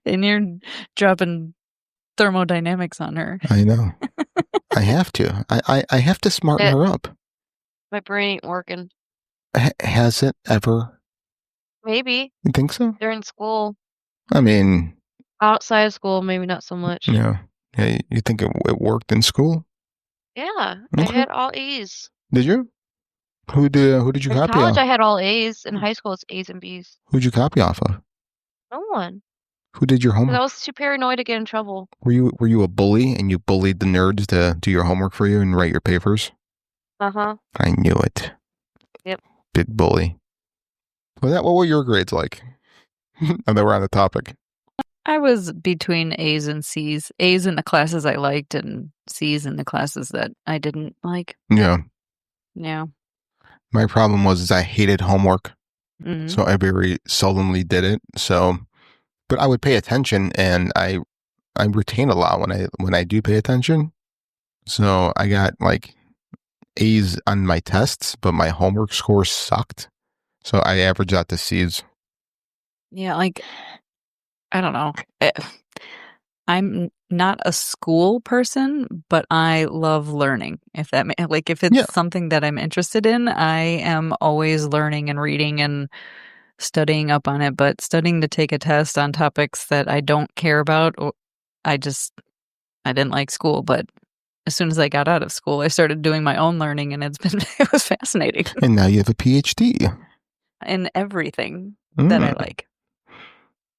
S7: And you're dropping thermodynamics on her.
S6: I know. I have to. I have to smarten her up.
S8: My brain ain't working.
S6: Has it ever?
S8: Maybe.
S6: You think so?
S8: During school.
S6: I mean,
S8: outside of school, maybe not so much.
S6: Yeah. You think it worked in school?
S8: Yeah.
S6: Okay.
S8: I had all A's.
S6: Did you? Who did you
S8: In
S6: copy
S8: college,
S6: off?
S8: I had all A's. In high school, it's A's and B's.
S6: Who'd you copy off of?
S8: No one.
S6: Who did your
S8: 'Cause
S6: homework?
S8: I was too paranoid to get in trouble.
S6: Were you a bully and you bullied the nerds to do your homework for you and write your papers?
S8: Uh-huh.
S6: I knew it.
S8: Yep.
S6: Big bully. What were your grades like? And then we're on the topic.
S7: I was between A's and C's. A's in the classes I liked and C's in the classes that I didn't like.
S6: Yeah.
S7: Yeah.
S6: My problem was I hated homework.
S7: Mm-hmm.
S6: So I very seldomly did it. So, but I would pay attention and I retain a lot when I do pay attention. So I got like A's on my tests, but my homework score sucked. So I averaged out to C's.
S7: Yeah, like, I don't know. I'm not a school person, but I love learning. If it's something that I'm interested in, I am always learning and reading and studying up on it. But studying to take a test on topics that I don't care about, I didn't like school. But as soon as I got out of school, I started doing my own learning, and it was fascinating.
S6: And now you have a PhD
S7: in everything that I like.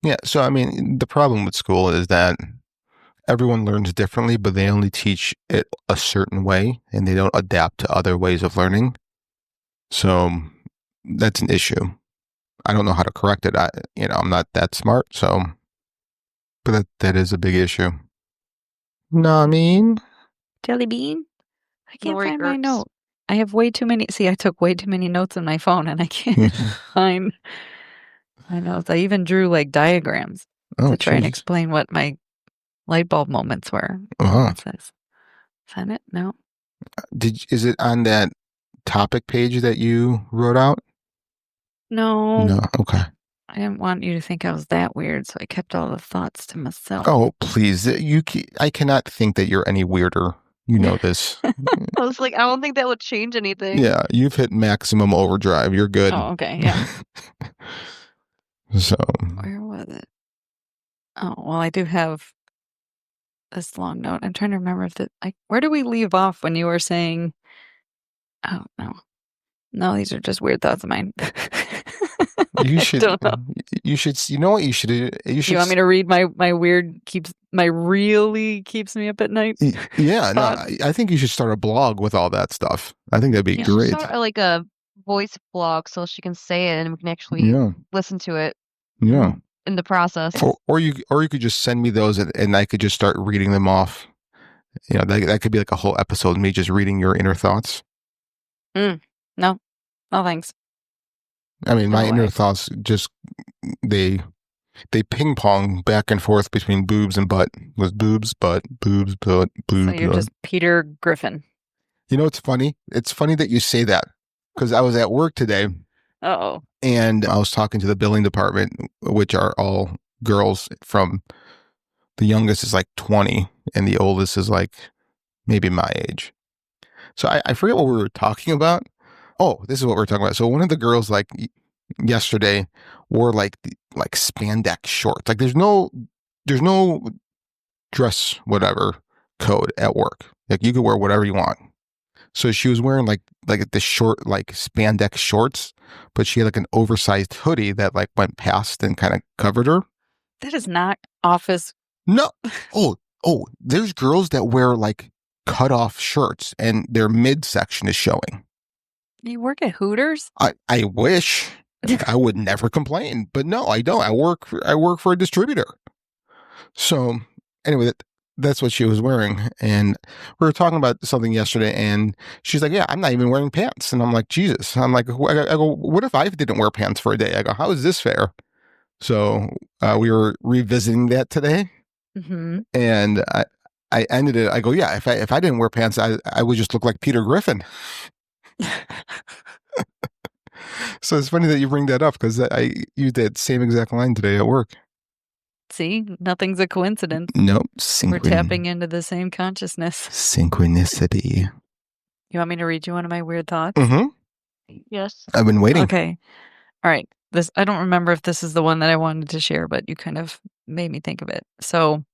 S6: Yeah. So, I mean, the problem with school is that everyone learns differently, but they only teach it a certain way and they don't adapt to other ways of learning. So that's an issue. I don't know how to correct it. I'm not that smart. So, but that is a big issue. No, I mean,
S7: Jelly bean? I can't
S8: Lori
S7: find my
S8: Gertz.
S7: note. I have way too many. See, I took way too many notes on my phone and I can't find my notes. I even drew like diagrams to try and explain what my light bulb moments were. What's this? Is that it? No.
S6: Is it on that topic page that you wrote out?
S7: No.
S6: No. Okay.
S7: I didn't want you to think I was that weird, so I kept all the thoughts to myself.
S6: Oh, please. I cannot think that you're any weirder. You know this.
S8: I was like, I don't think that would change anything.
S6: Yeah, you've hit maximum overdrive. You're good.
S7: Oh, okay. Yeah.
S6: So.
S7: Where was it? Oh, well, I do have this long note. I'm trying to remember where do we leave off when you were saying, oh, no. No, these are just weird thoughts of mine.
S6: You should.
S7: Don't know.
S6: You should. You know what you should do?
S7: You want me to read my really keeps me up at night?
S6: Yeah, no. I think you should start a blog with all that stuff. I think that'd be great.
S8: Start like a voice blog so she can say it and we can actually listen to it.
S6: Yeah.
S8: In the process.
S6: Or you could just send me those and I could just start reading them off. You know, that could be like a whole episode of me just reading your inner thoughts.
S7: No, thanks.
S6: I mean, my inner thoughts just they ping pong back and forth between boobs and butt. With boobs, butt, boobs, butt, boobs.
S7: So you're just Peter Griffin.
S6: You know what's funny? It's funny that you say that because I was at work today.
S7: Uh-oh. And
S6: I was talking to the billing department, which are all girls from The youngest is like 20, and the oldest is like maybe my age. So I forget what we were talking about. Oh, this is what we're talking about. So one of the girls like yesterday wore like spandex shorts. Like there's no dress whatever code at work. Like you could wear whatever you want. So she was wearing like the short like spandex shorts, but she had like an oversized hoodie that like went past and kind of covered her.
S7: That is not office.
S6: No. Oh, there's girls that wear like cut off shirts and their midsection is showing.
S7: You work at Hooters?
S6: I wish. I would never complain, but no, I don't. I work for a distributor. So anyway, that's what she was wearing. And we were talking about something yesterday and she's like, yeah, I'm not even wearing pants. And I'm like, Jesus. I'm like, I go, what if I didn't wear pants for a day? I go, how is this fair? So we were revisiting that today.
S7: Mm-hmm.
S6: And I ended it. I go, yeah, if I didn't wear pants, I would just look like Peter Griffin. So it's funny that you bring that up because I used that same exact line today at work.
S7: See, nothing's a coincidence.
S6: Nope.
S7: We're tapping into the same consciousness.
S6: Synchronicity.
S7: You want me to read you one of my weird thoughts?
S6: Mm-hmm.
S8: Yes.
S6: I've been waiting.
S7: Okay. All right. I don't remember if this is the one that I wanted to share, but you kind of made me think of it. So,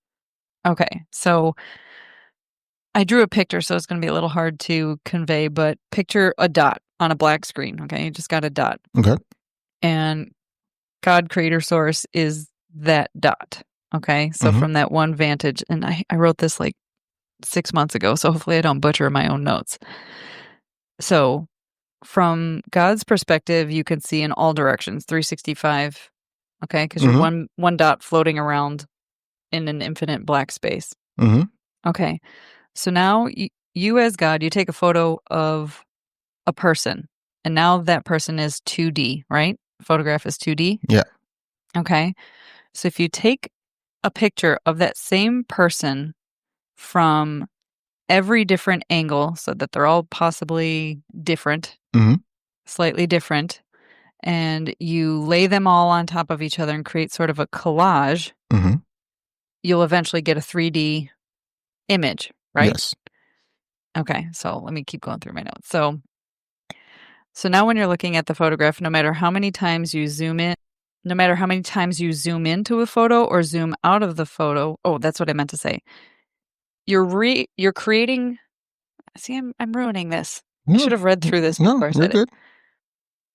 S7: okay. So I drew a picture, so it's going to be a little hard to convey, but picture a dot on a black screen. Okay. You just got a dot.
S6: Okay.
S7: And God, creator source, is that dot. Okay. So from that one vantage, and I wrote this like 6 months ago, so hopefully I don't butcher my own notes. So from God's perspective, you can see in all directions, 365. Okay. Because you're one dot floating around in an infinite black space.
S6: Mm-hmm.
S7: Okay. So now you as God, you take a photo of a person, and now that person is 2D, right? Photograph is 2D.
S6: Yeah.
S7: Okay. So if you take a picture of that same person from every different angle so that they're all possibly different, slightly different, and you lay them all on top of each other and create sort of a collage, you'll eventually get a 3D image, right?
S6: Yes.
S7: Okay. So let me keep going through my notes. So now when you're looking at the photograph, no matter how many times you zoom in, no matter how many times you zoom into a photo or zoom out of the photo, oh, that's what I meant to say. You're creating. See, I'm ruining this. I should have read through this before I said
S6: you're
S7: it.
S6: good.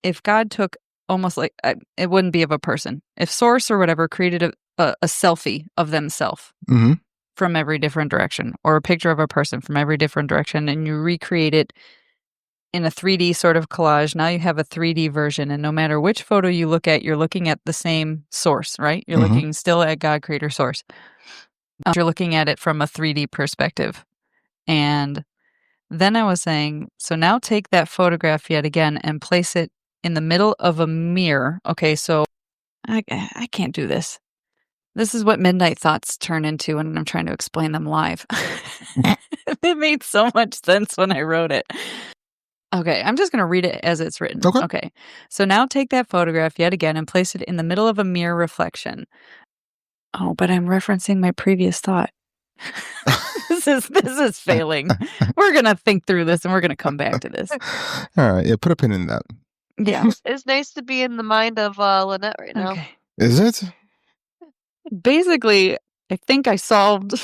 S7: If God took almost like it wouldn't be of a person. If Source or whatever created a selfie of themselves from every different direction, or a picture of a person from every different direction, and you recreate it in a 3D sort of collage, now you have a 3D version. And no matter which photo you look at, you're looking at the same source, right? You're looking still at God, creator, source. You're looking at it from a 3D perspective. And then I was saying, so now take that photograph yet again and place it in the middle of a mirror. Okay, so I can't do this. This is what Midnight Thoughts turn into when I'm trying to explain them live. It made so much sense when I wrote it. Okay, I'm just going to read it as it's written. Okay. So now take that photograph yet again and place it in the middle of a mirror reflection. Oh, but I'm referencing my previous thought. This is failing. We're going to think through this and we're going to come back to this.
S6: All right. Yeah, put a pin in that.
S7: Yeah.
S8: It's nice to be in the mind of Lynette right now.
S7: Okay.
S6: Is it?
S7: Basically, I think I solved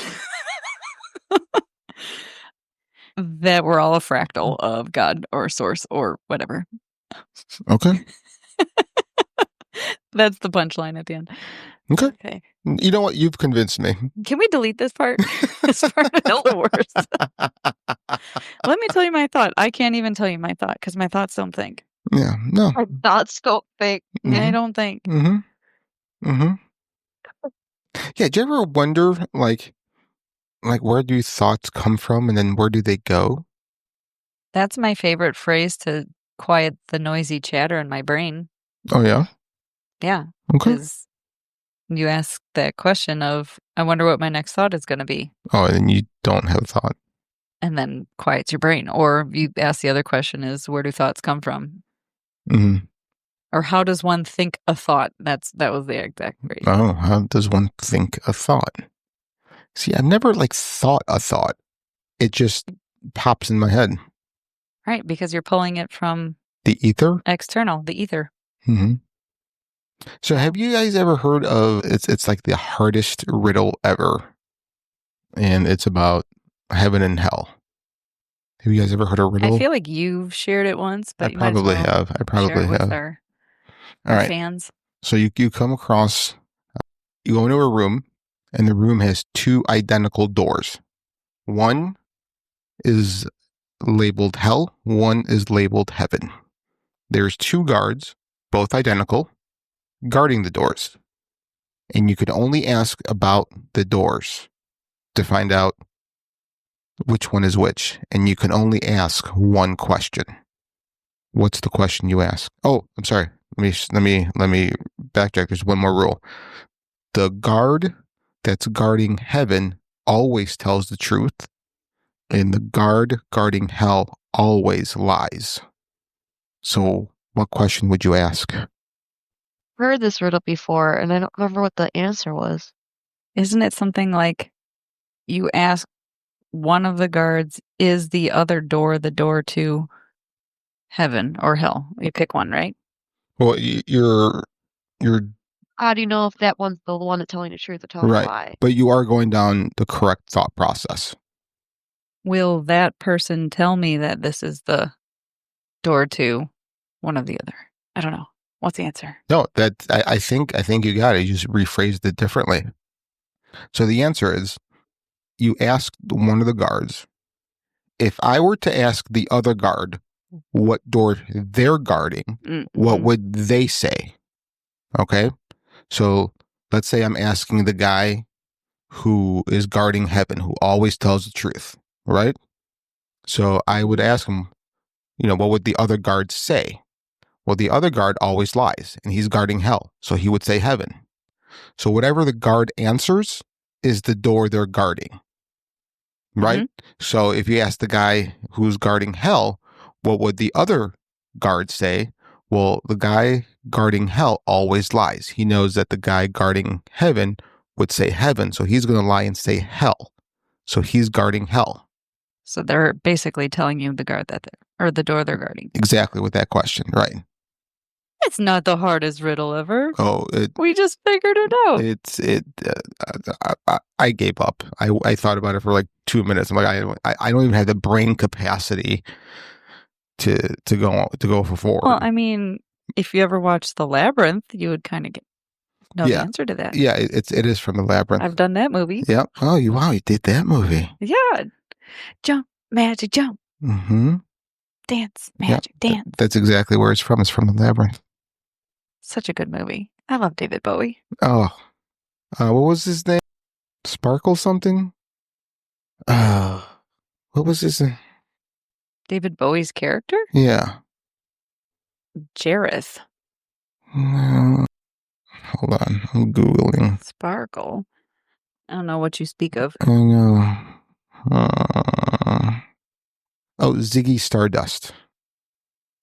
S7: that we're all a fractal of God or source or whatever.
S6: Okay.
S7: That's the punchline at the end.
S6: Okay. You know what? You've convinced me.
S7: Can we delete this part? This part is the worst. Let me tell you my thought. I can't even tell you my thought because my thoughts don't think.
S6: Yeah. No.
S8: My thoughts don't think.
S7: I don't think.
S6: Yeah. Do you ever wonder, like where do thoughts come from and then where do they go?
S7: That's my favorite phrase to quiet the noisy chatter in my brain.
S6: Oh, yeah?
S7: Yeah.
S6: Okay.
S7: Because you ask that question of, I wonder what my next thought is going to be.
S6: Oh, and then you don't have a thought.
S7: And then quiets your brain. Or you ask the other question is, where do thoughts come from? Or how does one think a thought? That was the exact phrase.
S6: Oh, how does one think a thought? See, I've never like thought a thought. It just pops in my head.
S7: Right, because you're pulling it from
S6: The ether?
S7: external, the ether.
S6: Mm-hmm. So have you guys ever heard of, it's like the hardest riddle ever. And it's about heaven and hell. Have you guys ever heard a riddle?
S7: I feel like you've shared it once, but
S6: I
S7: you might as
S6: probably
S7: well
S6: have. I probably
S7: share it with
S6: have.
S7: our
S6: All right.
S7: fans.
S6: So you come across, you go into a room, and the room has two identical doors. One is labeled hell, one is labeled heaven. There's two guards, both identical, guarding the doors. And you can only ask about the doors to find out which one is which. And you can only ask one question. What's the question you ask? Oh, I'm sorry. Let me backtrack. There's one more rule. The guard that's guarding heaven always tells the truth, and the guard guarding hell always lies. So, what question would you ask?
S8: I've heard this riddle before, and I don't remember what the answer was.
S7: Isn't it something like you ask one of the guards, is the other door the door to heaven or hell? You pick one, right?
S6: Well, you're
S8: How do you know if that one's the one that's telling the truth or telling a lie?
S6: right, but you are going down the correct thought process.
S7: Will that person tell me that this is the door to one or the other? I don't know. What's the answer?
S6: No, I think you got it. You just rephrased it differently. So the answer is, you ask one of the guards, if I were to ask the other guard what door they're guarding, what would they say? Okay. So let's say I'm asking the guy who is guarding heaven, who always tells the truth, right? So I would ask him, what would the other guard say? Well, the other guard always lies, and he's guarding hell, so he would say heaven. So whatever the guard answers is the door they're guarding, right? Mm-hmm. So if you ask the guy who's guarding hell, what would the other guard say? Well, the guy guarding hell always lies. He knows that the guy guarding heaven would say heaven, so he's going to lie and say hell. So he's guarding hell.
S7: So they're basically telling you the the door they're guarding.
S6: Exactly, with that question, right?
S7: It's not the hardest riddle ever.
S6: Oh,
S7: we just figured it
S6: out. I gave up. I thought about it for like 2 minutes. I'm like, I don't even have the brain capacity to go for 4.
S7: Well, I mean, if you ever watched The Labyrinth, you would kind of know the answer to that.
S6: Yeah, it is from The Labyrinth.
S7: I've done that movie.
S6: Yeah. Oh, you did that movie.
S7: Yeah. Jump, magic, jump.
S6: Mm-hmm.
S7: Dance, magic, dance.
S6: That's exactly where it's from. It's from The Labyrinth.
S7: Such a good movie. I love David Bowie.
S6: Oh. What was his name? Sparkle something? What was his name?
S7: David Bowie's character?
S6: Yeah.
S7: Jareth.
S6: Hold on. I'm Googling.
S7: Sparkle. I don't know what you speak of.
S6: I know. Ziggy Stardust.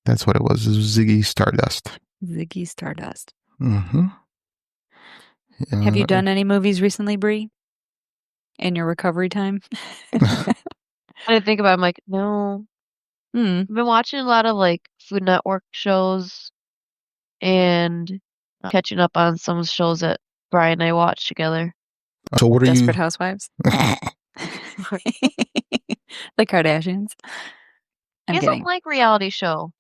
S6: That's what it was. It was Ziggy Stardust.
S7: Ziggy Stardust.
S6: Mm-hmm.
S7: Have you done any movies recently, Bree? In your recovery time?
S8: I didn't think about it. I'm like, no. I've been watching a lot of like Food Network shows and catching up on some shows that Brian and I watched together.
S6: So what are
S7: Desperate Housewives? The Kardashians?
S8: He doesn't like reality shows.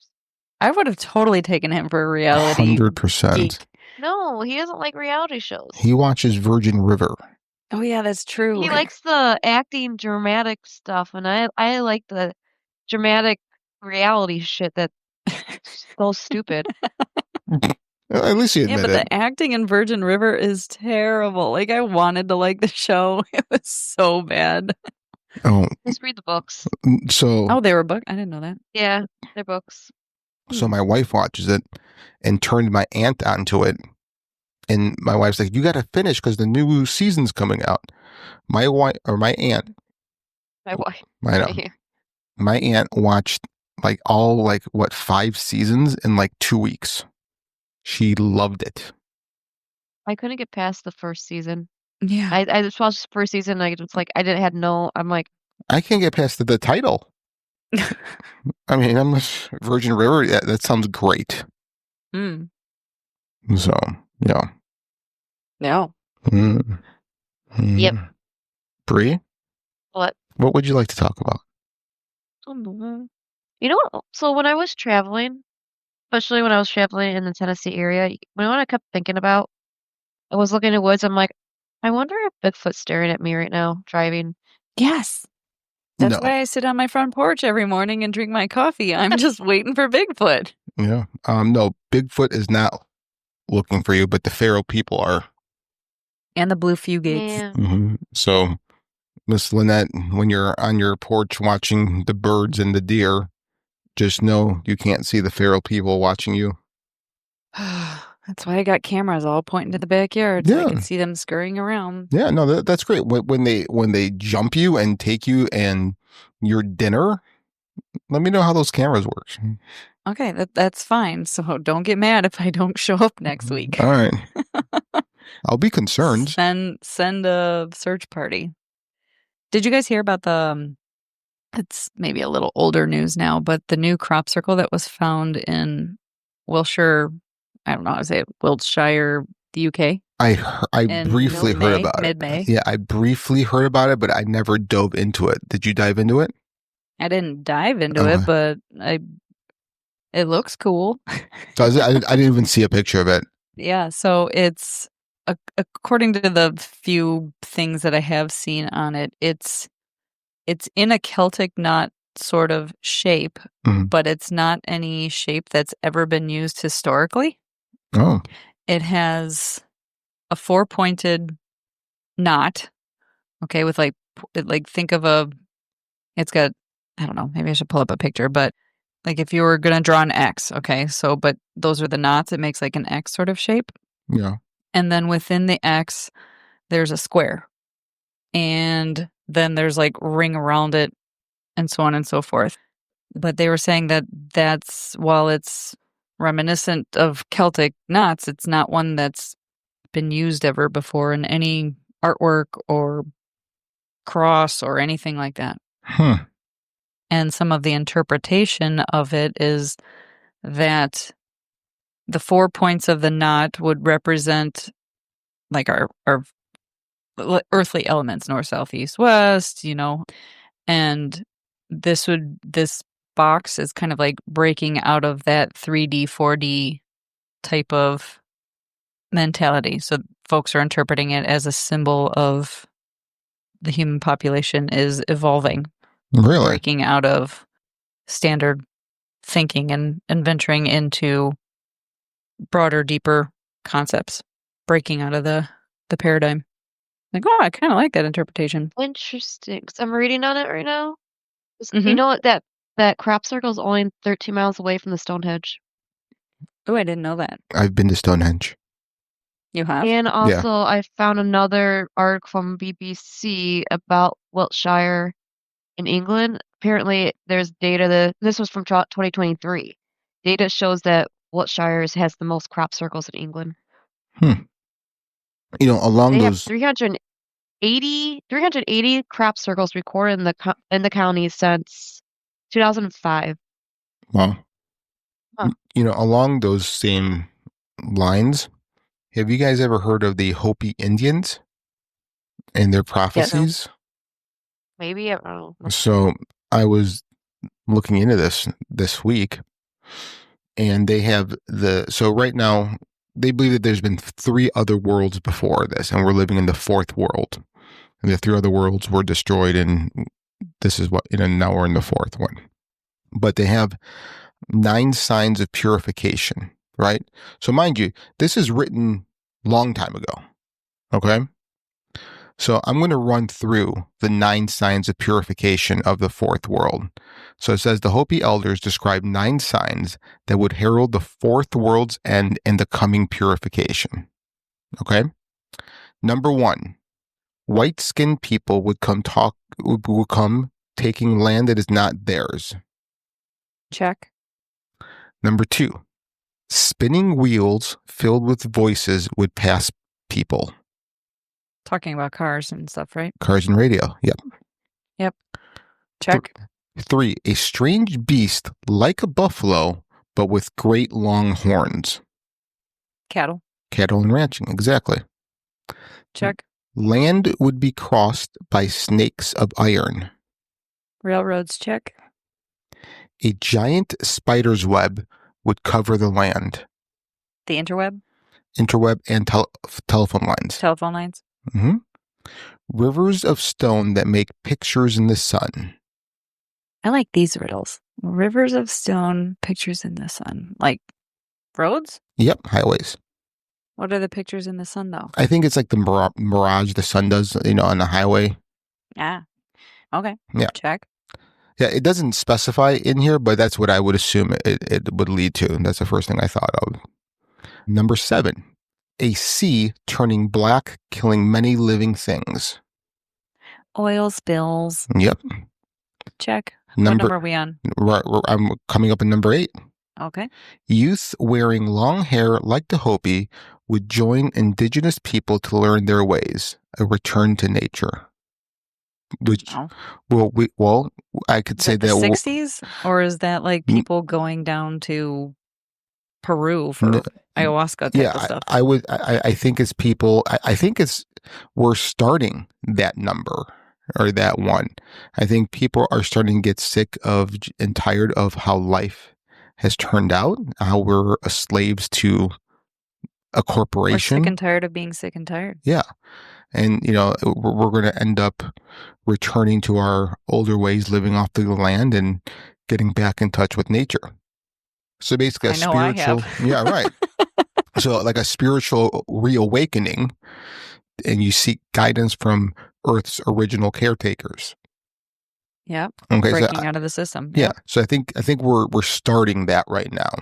S7: I would have totally taken him for a reality
S6: 100%.
S7: geek.
S8: No, he doesn't like reality shows.
S6: He watches Virgin River.
S7: Oh yeah, that's true.
S8: He likes the acting dramatic stuff, and I like the dramatic reality shit that's so stupid.
S6: At least he admitted.
S7: Yeah, but the acting in Virgin River is terrible. Like, I wanted to like the show. It was so bad.
S6: Oh.
S8: Just read the books.
S6: So.
S7: Oh, they were books? I didn't know that.
S8: Yeah, they're books.
S6: So my wife watches it and turned my aunt onto it. And my wife's like, you got to finish because the new season's coming out. My aunt.
S8: My wife.
S6: I know. My aunt watched like 5 seasons in like 2 weeks. She loved it.
S8: I couldn't get past the first season.
S7: Yeah.
S8: I just watched the first season. I just like I'm like,
S6: I can't get past the title. I mean, I'm a Virgin River. That sounds great.
S7: Mm.
S6: So, yeah.
S7: No.
S8: Yep.
S6: Bree,
S8: What?
S6: what would you like to talk about?
S8: You know what? So when I was traveling, especially when I was traveling in the Tennessee area, what I kept thinking about, I was looking in the woods. I'm like, I wonder if Bigfoot's staring at me right now, driving.
S7: Yes. That's
S6: No.
S7: why I sit on my front porch every morning and drink my coffee. I'm just waiting for Bigfoot.
S6: Yeah. No, Bigfoot is not looking for you, but the feral people are.
S7: And the blue fugates.
S8: Yeah.
S6: Mm-hmm. So, Miss Lynette, when you're on your porch watching the birds and the deer, just know you can't see the feral people watching you.
S7: That's why I got cameras all pointing to the backyard so I can see them scurrying around.
S6: Yeah, no, that's great. When they jump you and take you and your dinner, let me know how those cameras work.
S7: Okay, that's fine. So don't get mad if I don't show up next week.
S6: All right. I'll be concerned.
S7: Send a search party. Did you guys hear about it's maybe a little older news now, but the new crop circle that was found in Wiltshire, I don't know how to say it, Wiltshire, the UK?
S6: I briefly heard about it.
S7: Mid-May.
S6: Yeah, I briefly heard about it, but I never dove into it. Did you dive into it?
S7: I didn't dive into it, but it looks cool.
S6: So I didn't even see a picture of it.
S7: Yeah, so it's according to the few things that I have seen on it, it's in a Celtic knot sort of shape, but it's not any shape that's ever been used historically.
S6: Oh.
S7: It has a 4-pointed knot, okay, with like think of it's got, I don't know, maybe I should pull up a picture, but like if you were going to draw an X, okay, so, but those are the knots, it makes like an X sort of shape.
S6: Yeah.
S7: And then within the X, there's a square. And then there's like ring around it and so on and so forth. But they were saying that that's, while it's reminiscent of Celtic knots, it's not one that's been used ever before in any artwork or cross or anything like that. And some of the interpretation of it is that the 4 points of the knot would represent like our earthly elements, north, south, east, west, and this box is kind of like breaking out of that 3D, 4D type of mentality. So folks are interpreting it as a symbol of the human population is evolving.
S6: Really?
S7: Breaking out of standard thinking and venturing into broader, deeper concepts. Breaking out of the paradigm. Like, oh, I kind of like that interpretation.
S8: Interesting. 'Cause I'm reading on it right now. You know what? That crop circle is only 13 miles away from the Stonehenge.
S7: Oh, I didn't know that.
S6: I've been to Stonehenge.
S7: You have?
S8: And also, I found another article from BBC about Wiltshire in England. Apparently, there's data this was from 2023. Data shows that Wiltshire has the most crop circles in England.
S6: Along
S8: they
S6: those
S8: have 380 crop circles recorded in the county since 2005.
S6: Wow. Along those same lines, have you guys ever heard of the Hopi Indians and their prophecies?
S8: Maybe, I don't know.
S6: So I was looking into this week, and they have so right now they believe that there's been 3 other worlds before this, and we're living in the 4th world. And the 3 other worlds were destroyed, and this is now we're in the 4th one. But they have 9 signs of purification, right? So mind you, this is written long time ago, okay? So I'm going to run through the 9 signs of purification of the 4th world. So it says the Hopi elders describe 9 signs that would herald the 4th world's end and the coming purification. Okay? Number 1, white-skinned people would come taking land that is not theirs.
S7: Check.
S6: Number 2, spinning wheels filled with voices would pass people.
S7: Talking about cars and stuff, right?
S6: Cars and radio. Yep.
S7: Yep. Check.
S6: 3, a strange beast like a buffalo, but with great long horns.
S7: Cattle.
S6: Cattle and ranching, exactly.
S7: Check.
S6: Land would be crossed by snakes of iron.
S7: Railroads. Check.
S6: A giant spider's web would cover the land.
S7: The interweb.
S6: Interweb and telephone lines.
S7: Telephone lines.
S6: Mm-hmm. Rivers of stone that make pictures in the sun.
S7: I like these riddles. Rivers of stone, pictures in the sun. Like roads?
S6: Yep, highways.
S7: What are the pictures in the sun, though?
S6: I think it's like the mirage the sun does, on the highway.
S7: Ah, okay.
S6: Yeah.
S7: Check.
S6: Yeah, it doesn't specify in here, but that's what I would assume it would lead to. And that's the first thing I thought of. Number 7, a sea turning black, killing many living things.
S7: Oil spills.
S6: Yep.
S7: Check. What number are we on?
S6: I'm coming up in number 8.
S7: Okay.
S6: Youth wearing long hair like the Hopi would join indigenous people to learn their ways, a return to nature. Which, I could say
S7: the
S6: that
S7: 60s, or is that like people going down to Peru for ayahuasca type of stuff?
S6: I think it's people. I think we're starting that number or that one. I think people are starting to get sick of and tired of how life has turned out, how we're slaves to a corporation.
S7: We're sick and tired of being sick and tired.
S6: Yeah. And, we're going to end up returning to our older ways, living off the land and getting back in touch with nature. So basically a spiritual, yeah, right. So like a spiritual reawakening, and you seek guidance from Earth's original caretakers.
S7: Yeah.
S6: Okay,
S7: breaking out of the system.
S6: Yeah. So I think we're starting that right now.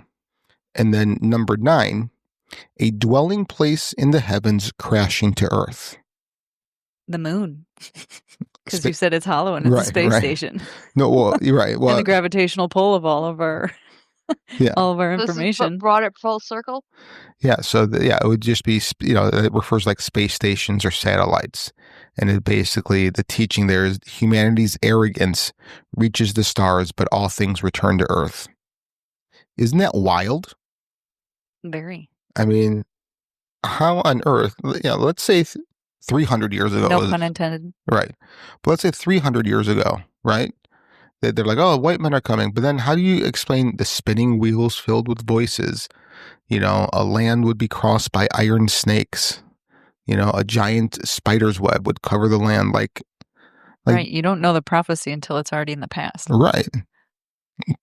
S6: And then number 9, a dwelling place in the heavens crashing to Earth.
S7: The moon. Because you said it's hollow and it's a space station.
S6: No, well, you're right. Well,
S7: and the gravitational pull of all of our all of our information.
S8: This brought it full circle?
S6: Yeah. So, it would just be, it refers like space stations or satellites. And it basically, the teaching there is humanity's arrogance reaches the stars, but all things return to Earth. Isn't that wild?
S7: Very.
S6: I mean, how on earth, let's say 300 years ago.
S7: No pun intended.
S6: Right. But let's say 300 years ago, right? They're like, oh, white men are coming. But then how do you explain the spinning wheels filled with voices? A land would be crossed by iron snakes. A giant spider's web would cover the land like
S7: right. You don't know the prophecy until it's already in the past.
S6: Right.
S7: You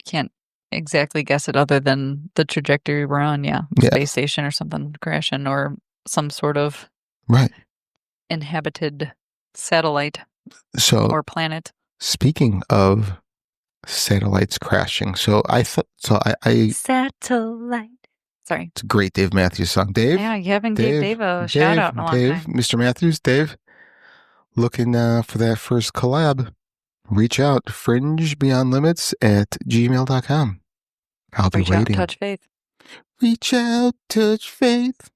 S7: can't exactly guess it other than the trajectory we're on. Yeah. Space station or something crashing or some sort of inhabited satellite or planet.
S6: Speaking of satellites crashing, I
S7: satellite. Sorry.
S6: It's a great Dave Matthews song. Dave?
S7: Yeah, you haven't gave Dave a shout out in a long time.
S6: Mr. Matthews, Dave, looking for that first collab. Reach out, Fringe Beyond Limits at gmail.com. I'll be waiting.
S7: Reach out, touch faith.
S6: Reach out, touch faith.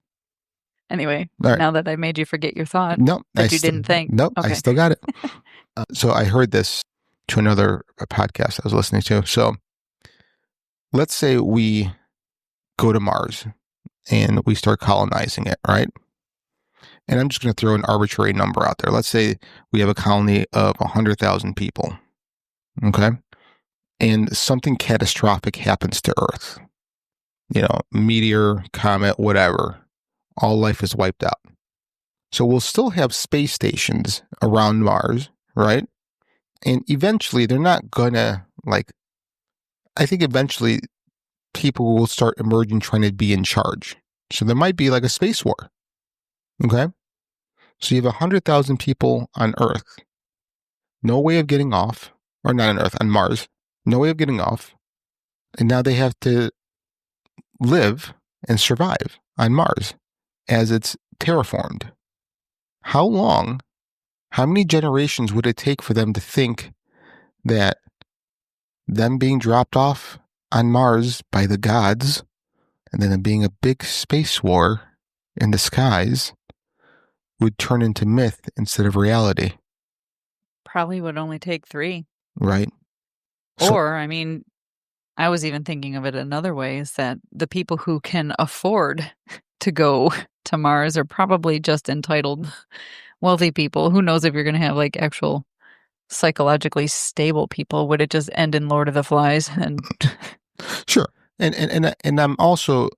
S7: Anyway, now that I made you forget your thought that you didn't think.
S6: Nope, okay. I still got it. So I heard this to another podcast I was listening to. So let's say we go to Mars and we start colonizing it, right? And I'm just going to throw an arbitrary number out there. Let's say we have a colony of 100,000 people, okay? And something catastrophic happens to Earth. Meteor, comet, whatever. All life is wiped out. So we'll still have space stations around Mars, right? And eventually they're not gonna I think eventually people will start emerging trying to be in charge. So there might be like a space war. Okay? So you have 100,000 people on Earth. No way of getting off. Or not on Earth, on Mars. No way of getting off. And now they have to live and survive on Mars as it's terraformed. How many generations would it take for them to think that them being dropped off on Mars by the gods and then there being a big space war in the skies would turn into myth instead of reality.
S7: Probably would only take 3.
S6: Right?
S7: Or, I mean, I was even thinking of it another way, is that the people who can afford to go to Mars are probably just entitled wealthy people. Who knows if you're going to have like actual psychologically stable people? Would it just end in Lord of the Flies? And
S6: Sure. And I'm also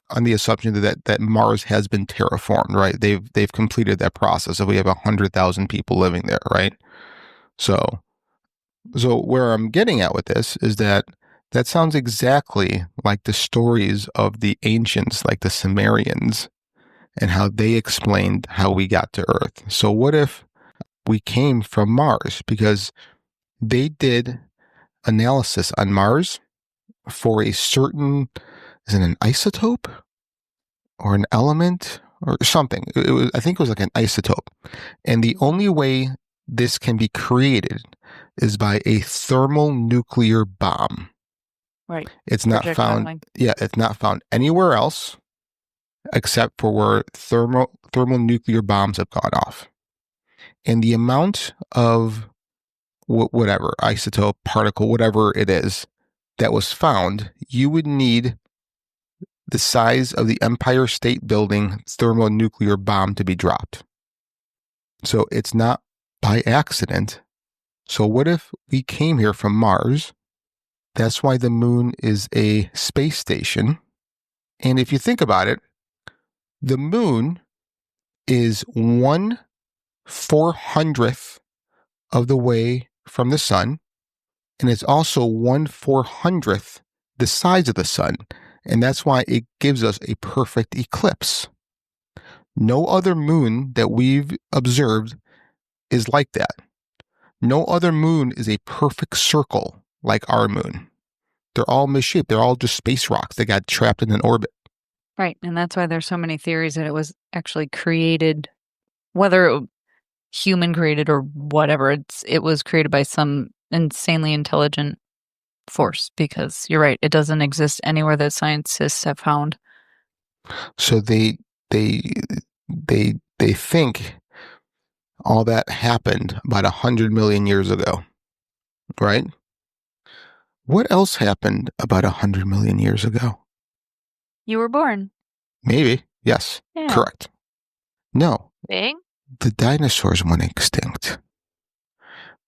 S6: on the assumption that Mars has been terraformed, right? They've completed that process. So we have 100,000 people living there, right? So where I'm getting at with this is that sounds exactly like the stories of the ancients, like the Sumerians, and how they explained how we got to Earth. So what if we came from Mars? Because they did analysis on Mars for a certain, is it an isotope or an element or something? I think it was like an isotope. And the only way this can be created is by a thermonuclear bomb.
S7: right.
S6: It's not found. Yeah, it's not found anywhere else except for where thermonuclear bombs have gone off. And the amount of whatever isotope, particle, whatever it is that was found, you would need the size of the Empire State Building thermonuclear bomb to be dropped. So it's not by accident. So what if we came here from Mars? That's why the moon is a space station. And if you think about it, the moon is 1/400th of the way from the sun, and it's also 1/400th the size of the sun, and that's why it gives us a perfect eclipse. No other moon that we've observed is like that. No other moon is a perfect circle like our moon. They're all misshaped. They're all just space rocks that got trapped in an orbit.
S7: Right. And that's why there's so many theories that it was actually created, whether it human created or whatever, it was created by some insanely intelligent force, because you're right, it doesn't exist anywhere that scientists have found.
S6: So they think all that happened about 100 million years ago, right? What else happened about 100 million years ago?
S7: You were born.
S6: Maybe. Yes.
S7: Yeah.
S6: Correct. No.
S8: Bang?
S6: The dinosaurs went extinct.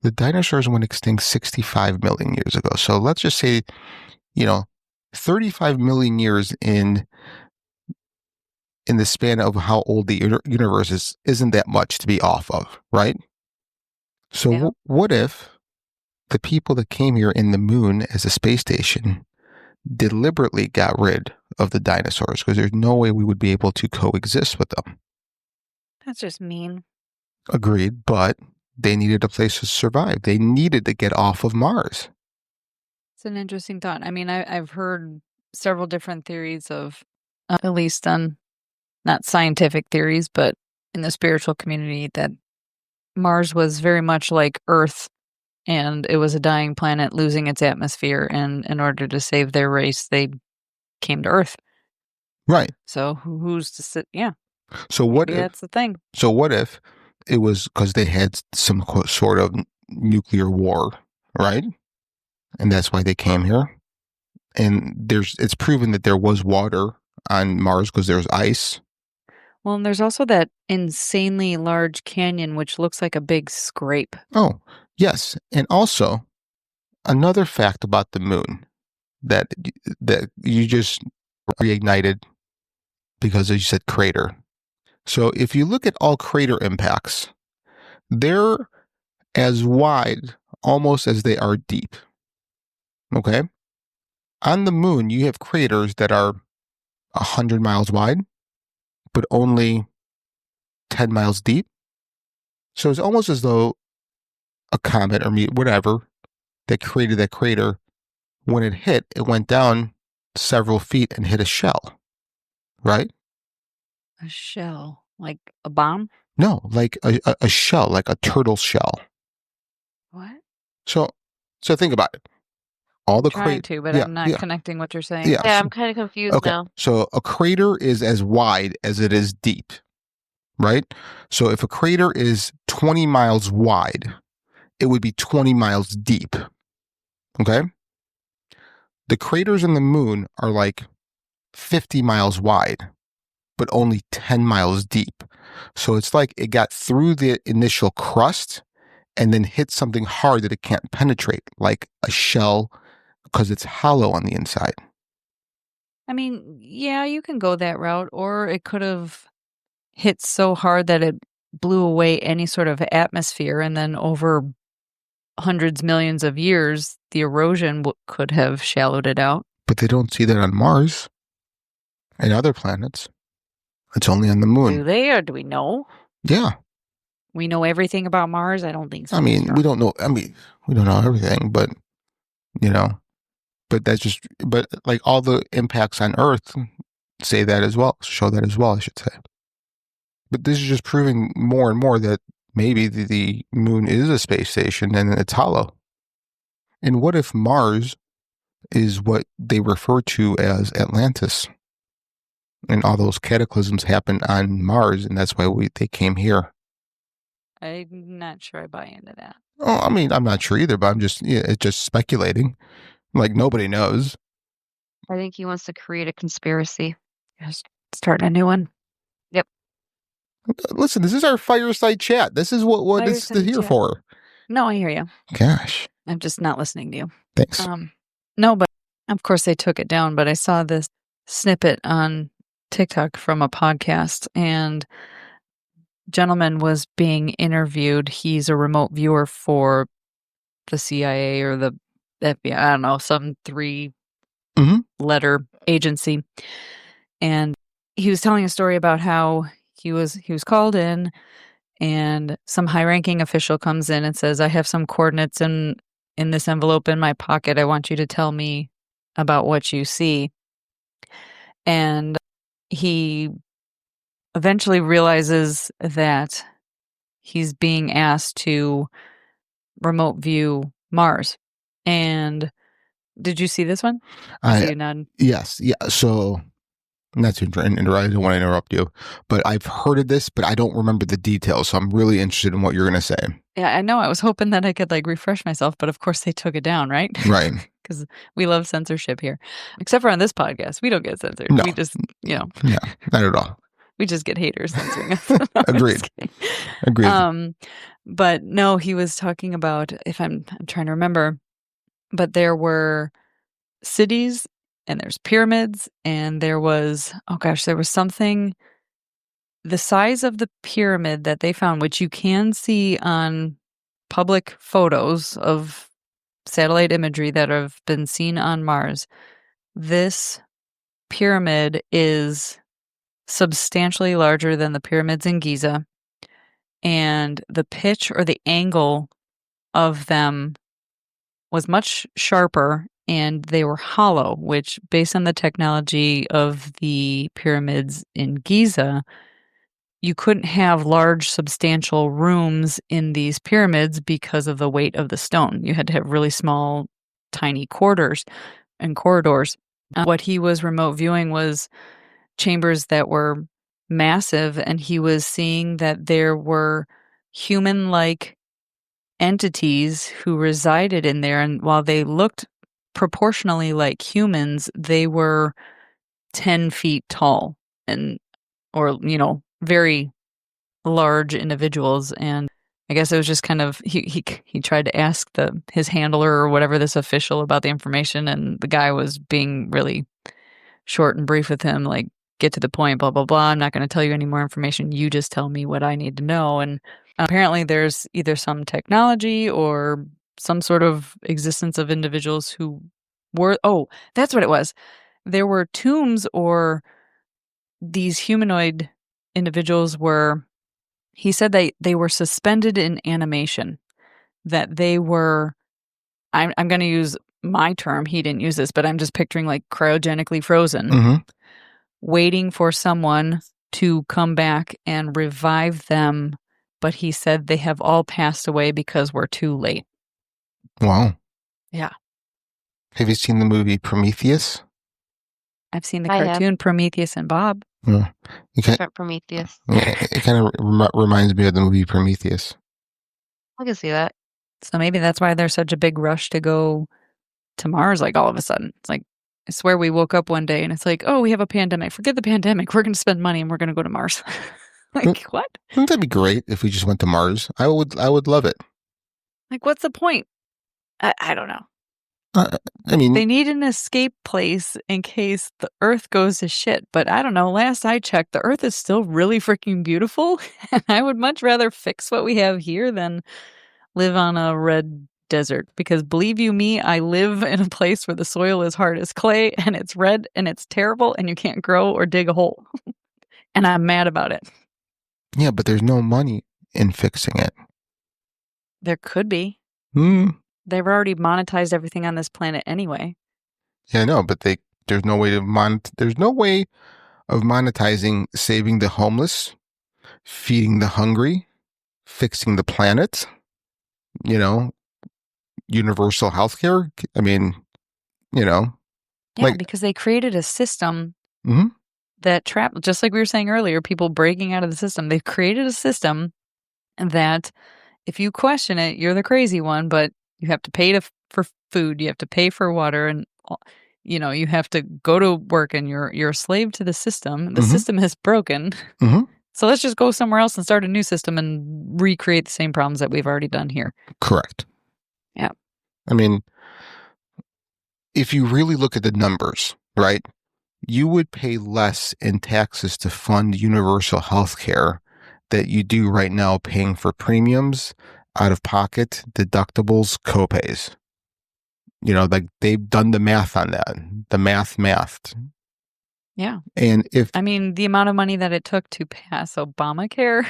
S6: The dinosaurs went extinct 65 million years ago. So let's just say, 35 million years in the span of how old the universe is isn't that much to be off of, right? So
S7: Yeah.
S6: what if the people that came here in the moon as a space station deliberately got rid of the dinosaurs? Because there's no way we would be able to coexist with them.
S7: That's just mean.
S6: Agreed, but they needed a place to survive. They needed to get off of Mars.
S7: It's an interesting thought. I mean, I've heard several different theories of, at least on, not scientific theories, but in the spiritual community, that Mars was very much like Earth, and it was a dying planet losing its atmosphere, and in order to save their race, they came to Earth.
S6: Right.
S7: So who's to sit? Yeah.
S6: So what if
S7: that's the thing?
S6: So what if it was because they had some sort of nuclear war, right? And that's why they came here. And it's proven that there was water on Mars because there's ice.
S7: Well, and there's also that insanely large canyon, which looks like a big scrape.
S6: Oh, yes. And also, another fact about the moon that you just reignited because you said crater. So if you look at all crater impacts, they're as wide almost as they are deep. Okay? On the moon, you have craters that are 100 miles wide, but only 10 miles deep. So it's almost as though a comet or whatever that created that crater, when it hit, it went down several feet and hit a shell, right?
S7: A shell? Like a bomb?
S6: No, like a shell, like a turtle shell.
S7: What?
S6: So think about it. All the
S7: trying to, but I'm not connecting what you're saying.
S8: Yeah, I'm kind of confused now.
S6: So a crater is as wide as it is deep, right? So if a crater is 20 miles wide, it would be 20 miles deep. Okay? The craters in the moon are like 50 miles wide, but only 10 miles deep. So it's like it got through the initial crust and then hit something hard that it can't penetrate, like a shell, because it's hollow on the inside.
S7: I mean, yeah, you can go that route, or it could have hit so hard that it blew away any sort of atmosphere, and then over hundreds, millions of years, the erosion could have shallowed it out.
S6: But they don't see that on Mars and other planets. It's only on the moon.
S7: Do they, or do we know?
S6: Yeah.
S7: We know everything about Mars? I don't think so.
S6: I mean, we don't know everything, but, but that's just, but like all the impacts on Earth say that as well, show that as well, I should say. But this is just proving more and more that maybe the moon is a space station and it's hollow. And what if Mars is what they refer to as Atlantis? And all those cataclysms happened on Mars, and that's why they came here.
S7: I'm not sure I buy into that.
S6: Oh, I mean, I'm not sure either, but it's just speculating. Like, nobody knows.
S8: I think he wants to create a conspiracy.
S7: Just starting a new one.
S8: Yep.
S6: Listen, this is our fireside chat. This is what it's here for.
S7: No, I hear you.
S6: Gosh.
S7: I'm just not listening to you.
S6: Thanks.
S7: No, but of course they took it down, but I saw this snippet on TikTok from a podcast, and gentleman was being interviewed. He's a remote viewer for the CIA or the FBI, I don't know, some 3-letter agency. And he was telling a story about how he was called in, and some high-ranking official comes in and says, I have some coordinates in this envelope in my pocket. I want you to tell me about what you see. And he eventually realizes that he's being asked to remote view Mars. And did you see this one?
S6: Yes. Yeah. So, not to interrupt, I don't want to interrupt you, but I've heard of this, but I don't remember the details. So I'm really interested in what you're going to say.
S7: Yeah, I know. I was hoping that I could refresh myself, but of course they took it down, right?
S6: Right.
S7: Because we love censorship here. Except for on this podcast. We don't get censored.
S6: No.
S7: We just,
S6: Yeah, not at all.
S7: We just get haters censoring us.
S6: Agreed.
S7: But no, he was talking about, if I'm trying to remember, but there were cities and there's pyramids, and there was something, the size of the pyramid that they found, which you can see on public photos of satellite imagery that have been seen on Mars. This pyramid is substantially larger than the pyramids in Giza, and the pitch or the angle of them was much sharper, and they were hollow, which, based on the technology of the pyramids in Giza, you couldn't have large, substantial rooms in these pyramids because of the weight of the stone. You had to have really small, tiny corridors. What he was remote viewing was chambers that were massive, and he was seeing that there were human-like entities who resided in there, and while they looked proportionally like humans, they were 10 feet tall or very large individuals. And I guess it was just kind of, he tried to ask his handler or whatever, this official, about the information, and the guy was being really short and brief with him, like, get to the point, blah, blah, blah. I'm not going to tell you any more information. You just tell me what I need to know. And apparently there's either some technology or some sort of existence of individuals who were, that's what it was. There were tombs, or these humanoid individuals were, he said they were suspended in animation, that they were, I'm going to use my term, he didn't use this, but I'm just picturing like cryogenically frozen, waiting for someone to come back and revive them. But he said they have all passed away because we're too late.
S6: Wow.
S7: Yeah.
S6: Have you seen the movie Prometheus?
S7: I've seen the cartoon Prometheus and Bob.
S6: Yeah.
S8: Different Prometheus.
S6: It kind of reminds me of the movie Prometheus.
S8: I can see that.
S7: So maybe that's why there's such a big rush to go to Mars, like all of a sudden. It's like, I swear we woke up one day and it's like, oh, we have a pandemic. Forget the pandemic. We're going to spend money and we're going to go to Mars. Like, what?
S6: Wouldn't that be great if we just went to Mars? I would love it.
S7: Like, what's the point? I don't know.
S6: I mean,
S7: they need an escape place in case the Earth goes to shit. But I don't know. Last I checked, the Earth is still really freaking beautiful. And I would much rather fix what we have here than live on a red desert. Because believe you me, I live in a place where the soil is hard as clay and it's red and it's terrible and you can't grow or dig a hole. And I'm mad about it.
S6: Yeah, but there's no money in fixing it.
S7: There could be. They've already monetized everything on this planet anyway.
S6: Yeah, I know, but there's no way to there's no way of monetizing saving the homeless, feeding the hungry, fixing the planet, universal healthcare. I mean,
S7: Yeah, because they created a system that trapped, just like we were saying earlier, people breaking out of the system. They've created a system that if you question it, you're the crazy one, but you have to pay for food, you have to pay for water, and you have to go to work, and you're a slave to the system. The system is broken. So let's just go somewhere else and start a new system and recreate the same problems that we've already done here.
S6: Correct.
S7: Yeah.
S6: I mean, if you really look at the numbers, right, you would pay less in taxes to fund universal health care that you do right now paying for premiums, out-of-pocket, deductibles, copays. Like they've done the math on that. The mathed.
S7: Yeah.
S6: And
S7: the amount of money that it took to pass Obamacare.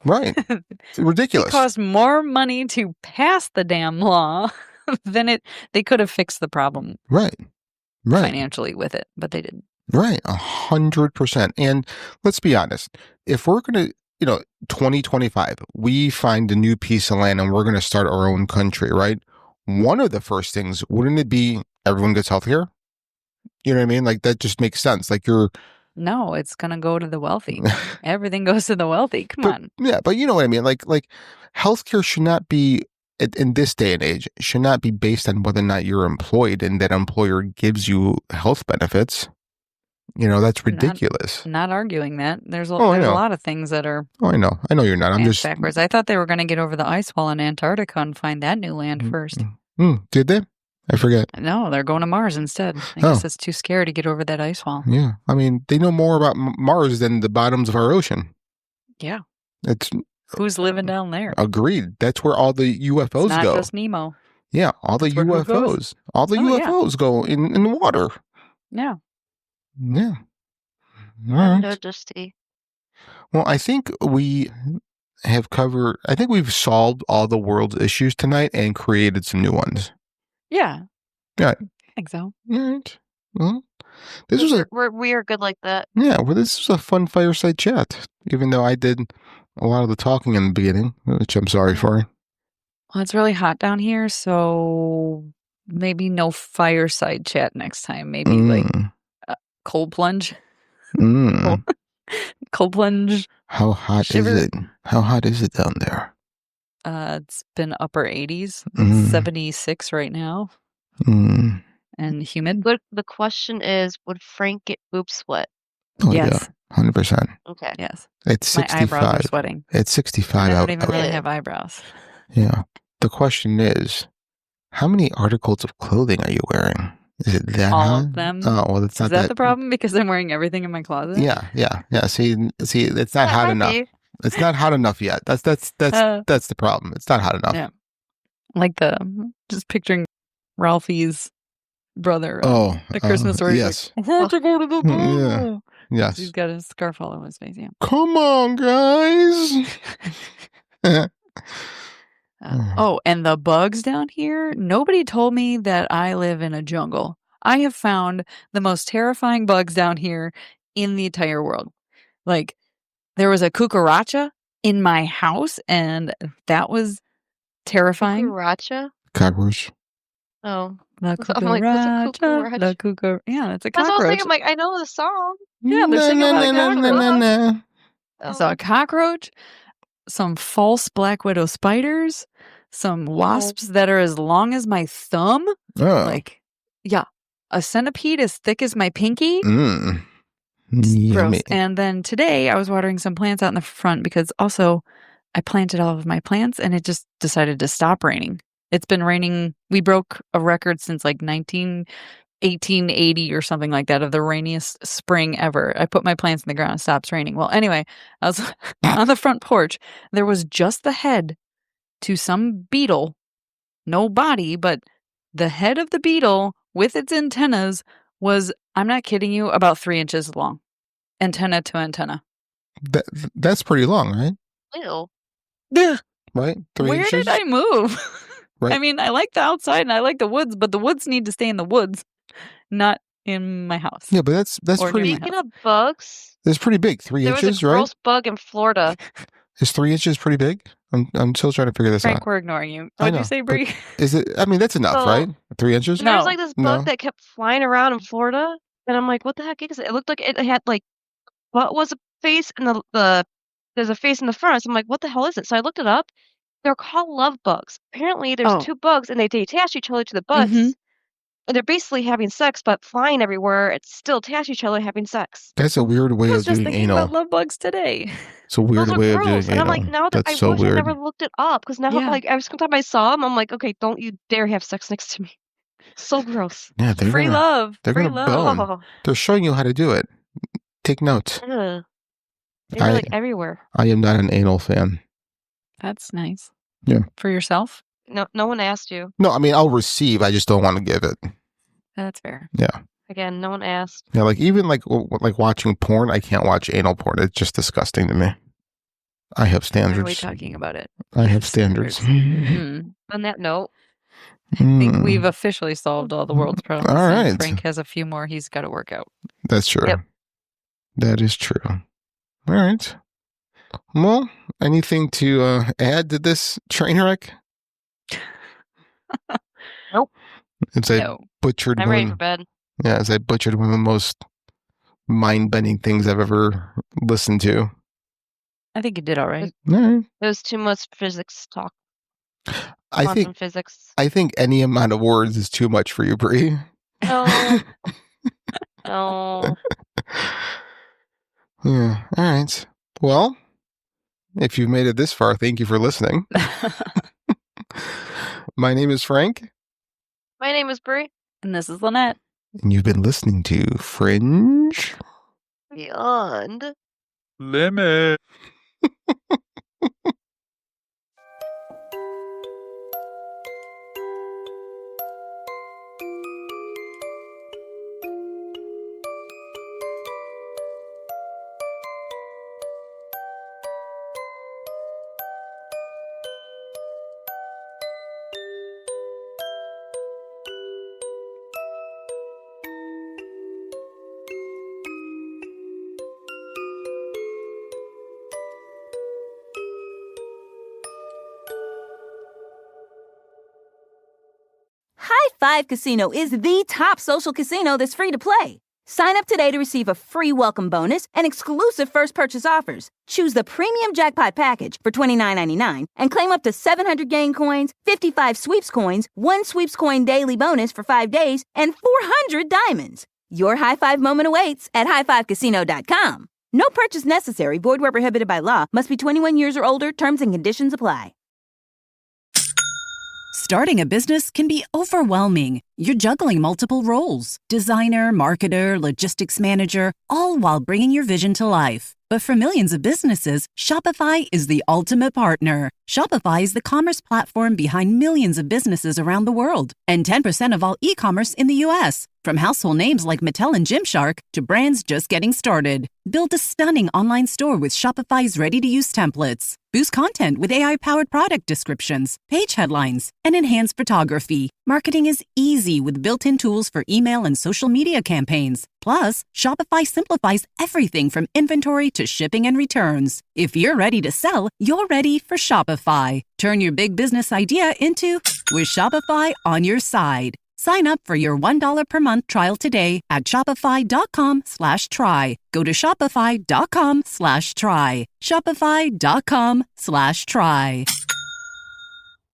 S6: Right. It's ridiculous.
S7: It cost more money to pass the damn law than they could have fixed the problem.
S6: Right.
S7: Financially with it, but they didn't.
S6: Right. 100%. And let's be honest, if we're going to, 2025, we find a new piece of land and we're going to start our own country, right? One of the first things, wouldn't it be everyone gets healthcare? You know what I mean? Like that just makes sense. Like
S7: No, it's going to go to the wealthy. Everything goes to the wealthy. Come on.
S6: Yeah, but you know what I mean? Like healthcare should not be, in this day and age, should not be based on whether or not you're employed and that employer gives you health benefits. That's ridiculous.
S7: Not arguing that. There's a lot of things that are.
S6: Oh, I know. I know you're not. I'm just
S7: backwards. I thought they were going to get over the ice wall in Antarctica and find that new land first.
S6: Did they? I forget.
S7: No, they're going to Mars instead. I guess it's too scary to get over that ice wall.
S6: Yeah. I mean, they know more about Mars than the bottoms of our ocean.
S7: Yeah.
S6: Who's
S7: living down there?
S6: Agreed. That's where all the UFOs
S7: it's not
S6: go.
S7: Just Nemo.
S6: Yeah, all the UFOs. All the UFOs go in the water.
S7: Yeah.
S6: Yeah.
S8: No, just
S6: Well, I think we have covered. I think we've solved all the world's issues tonight and created some new ones.
S7: Yeah.
S6: Yeah.
S7: I think so.
S6: All right. Well,
S8: we are good like that.
S6: Yeah. Well, this was a fun fireside chat. Even though I did a lot of the talking in the beginning, which I'm sorry for.
S7: Well, it's really hot down here, so maybe no fireside chat next time. Maybe like a cold plunge. Cold plunge.
S6: How hot is it? How hot is it down there?
S7: It's been upper 80s. It's 76 right now. And humid.
S8: But the question is, would Frank get boob sweat?
S6: Oh,
S7: yes.
S6: Yeah, 100%.
S8: Okay.
S7: Yes.
S6: It's 65.
S7: My eyebrows are sweating.
S6: It's 65
S7: I
S6: out.
S7: don't even really have eyebrows.
S6: Yeah. The question is, how many articles of clothing are you wearing? Is it that
S7: All
S6: hot?
S7: of them.
S6: Oh, well, it's not
S7: Is that the problem? Because I'm wearing everything in my closet?
S6: Yeah. See, it's not hot enough. It's not hot enough yet. That's the problem. It's not hot enough.
S7: Yeah. Like just picturing Ralphie's brother. The Christmas story.
S6: Yes.
S7: Like, I have to go to the pool.
S6: Yeah. Yes.
S7: He's got a scarf all over his face. Yeah.
S6: Come on, guys.
S7: And the bugs down here. Nobody told me that I live in a jungle. I have found the most terrifying bugs down here in the entire world. Like, there was a cucaracha in my house, and that was terrifying.
S8: Cucaracha?
S6: Cockroach.
S8: Oh.
S7: La
S8: I'm like, what's a
S7: cucaracha,
S8: cucaracha?
S7: la cucar. Yeah, it's a
S8: That's what I was
S7: cockroach.
S8: thinking. I'm like, I know the song.
S7: Yeah, they're singing about a cockroach.
S8: Oh.
S7: So a cockroach, some false black widow spiders, some wasps that are as long as my thumb.
S6: Oh.
S7: Like, yeah, a centipede as thick as my pinky.
S6: Mm.
S7: Gross.
S6: Yummy.
S7: And then today I was watering some plants out in the front because also I planted all of my plants and it just decided to stop raining. It's been raining. We broke a record since like 1880 or something like that of the rainiest spring ever. I put my plants in the ground, it stops raining. Well, anyway, I was on the front porch. There was just the head to some beetle, no body, but the head of the beetle with its antennas was, I'm not kidding you, about 3 inches long. Antenna to antenna.
S6: That's pretty long, right?
S8: Ew.
S6: Right? 3
S7: Where
S6: inches?
S7: did I move?
S6: Right.
S7: I mean, I like the outside and I like the woods, but the woods need to stay in the woods, not in my house.
S6: Yeah, but that's
S7: Or
S6: pretty.
S8: Speaking of bugs,
S6: That's pretty big. 3
S8: there was
S6: inches,
S8: a
S6: right?
S8: gross bug in Florida.
S6: Is 3 inches pretty big? I'm still trying to figure this
S7: Frank,
S6: out.
S7: we're ignoring you.
S6: I
S7: What'd
S6: know,
S7: you say,
S6: but
S7: Bree?
S6: Is it? I mean, that's enough,
S8: So-
S6: right? 3 inches?
S8: There was
S7: No.
S8: like this bug
S6: No.
S8: that kept flying around in Florida, and I'm like, what the heck is it? It looked like it had like, what was a face and there's a face in the front. So I'm like, what the hell is it? So I looked it up. They're called love bugs. Apparently, there's
S7: Oh.
S8: 2 bugs, and they attach each other to the butts.
S7: Mhm.
S8: And they're basically having sex, but flying everywhere. It's still attached to each other having sex.
S6: That's a weird way
S7: I
S6: of
S7: was just
S6: doing
S7: thinking
S6: anal.
S7: about love bugs today.
S6: It's a weird
S8: Those are
S6: way of doing
S8: gross. And I'm
S6: anal.
S8: like, now that
S6: That's
S8: I
S6: so
S8: wish
S6: weird.
S8: I never looked it up, because now,
S7: Yeah.
S8: like, every single time I saw them, I'm like, okay, don't you dare have sex next to me. So gross.
S6: Yeah, they're
S7: Free
S6: gonna,
S7: love.
S6: They're
S7: Free
S6: gonna
S7: love.
S6: bone.
S8: Oh,
S6: They're showing you how to do it. Take notes.
S8: ugh. They're like everywhere.
S6: I am not an anal fan.
S7: That's nice.
S6: Yeah.
S7: For yourself?
S8: No one asked you.
S6: No, I mean I'll receive. I just don't want to give it.
S7: That's fair.
S6: Yeah.
S8: Again, no one asked.
S6: Yeah, like even like watching porn, I can't watch anal porn. It's just disgusting to me. I have
S7: Why are we
S6: standards.
S7: talking about it?
S6: I have standards.
S7: Hmm.
S8: On that note,
S7: I think
S6: Mm,
S7: we've officially solved all the world's problems.
S6: All
S7: and
S6: right.
S7: Frank has a few more he's got to work out.
S6: That's true.
S8: Yep.
S6: That is true. All right. Well, anything to add to this train wreck?
S8: Nope.
S6: As I
S7: No.
S6: butchered
S8: I'm ready for
S6: one.
S8: bed.
S6: Yeah, as I butchered one of the most mind-bending things I've ever listened to.
S7: I think you did all right.
S6: All right.
S8: It was too much physics talk.
S6: I
S8: Quantum
S6: think
S8: physics.
S6: any amount of words is too much for you, Bree.
S8: No. No.
S6: Yeah. All right. Well, if you've made it this far, thank you for listening. My name is Frank,
S8: My name is Brie.
S7: And this is Lynette.
S6: and you've been listening to Fringe
S8: Beyond
S12: Limit.
S13: High Five Casino is the top social casino that's free to play. Sign up today to receive a free welcome bonus and exclusive first purchase offers. Choose the premium jackpot package for $29.99 and claim up to 700 game coins, 55 sweeps coins, 1 sweeps coin daily bonus for 5 days, and 400 diamonds. Your high five moment awaits at highfivecasino.com. No purchase necessary. Void where prohibited by law. Must be 21 years or older. Terms and conditions apply.
S14: Starting a business can be overwhelming. You're juggling multiple roles: designer, marketer, logistics manager, all while bringing your vision to life. But for millions of businesses, Shopify is the ultimate partner. Shopify is the commerce platform behind millions of businesses around the world and 10% of all e-commerce in the U.S. From household names like Mattel and Gymshark to brands just getting started. Build a stunning online store with Shopify's ready-to-use templates. Boost content with AI-powered product descriptions, page headlines, and enhanced photography. Marketing is easy with built-in tools for email and social media campaigns. Plus, Shopify simplifies everything from inventory to shipping and returns. If you're ready to sell, you're ready for Shopify. Turn your big business idea into with Shopify on your side. Sign up for your $1 per month trial today at shopify.com/try. Go to shopify.com/try. Shopify.com/try.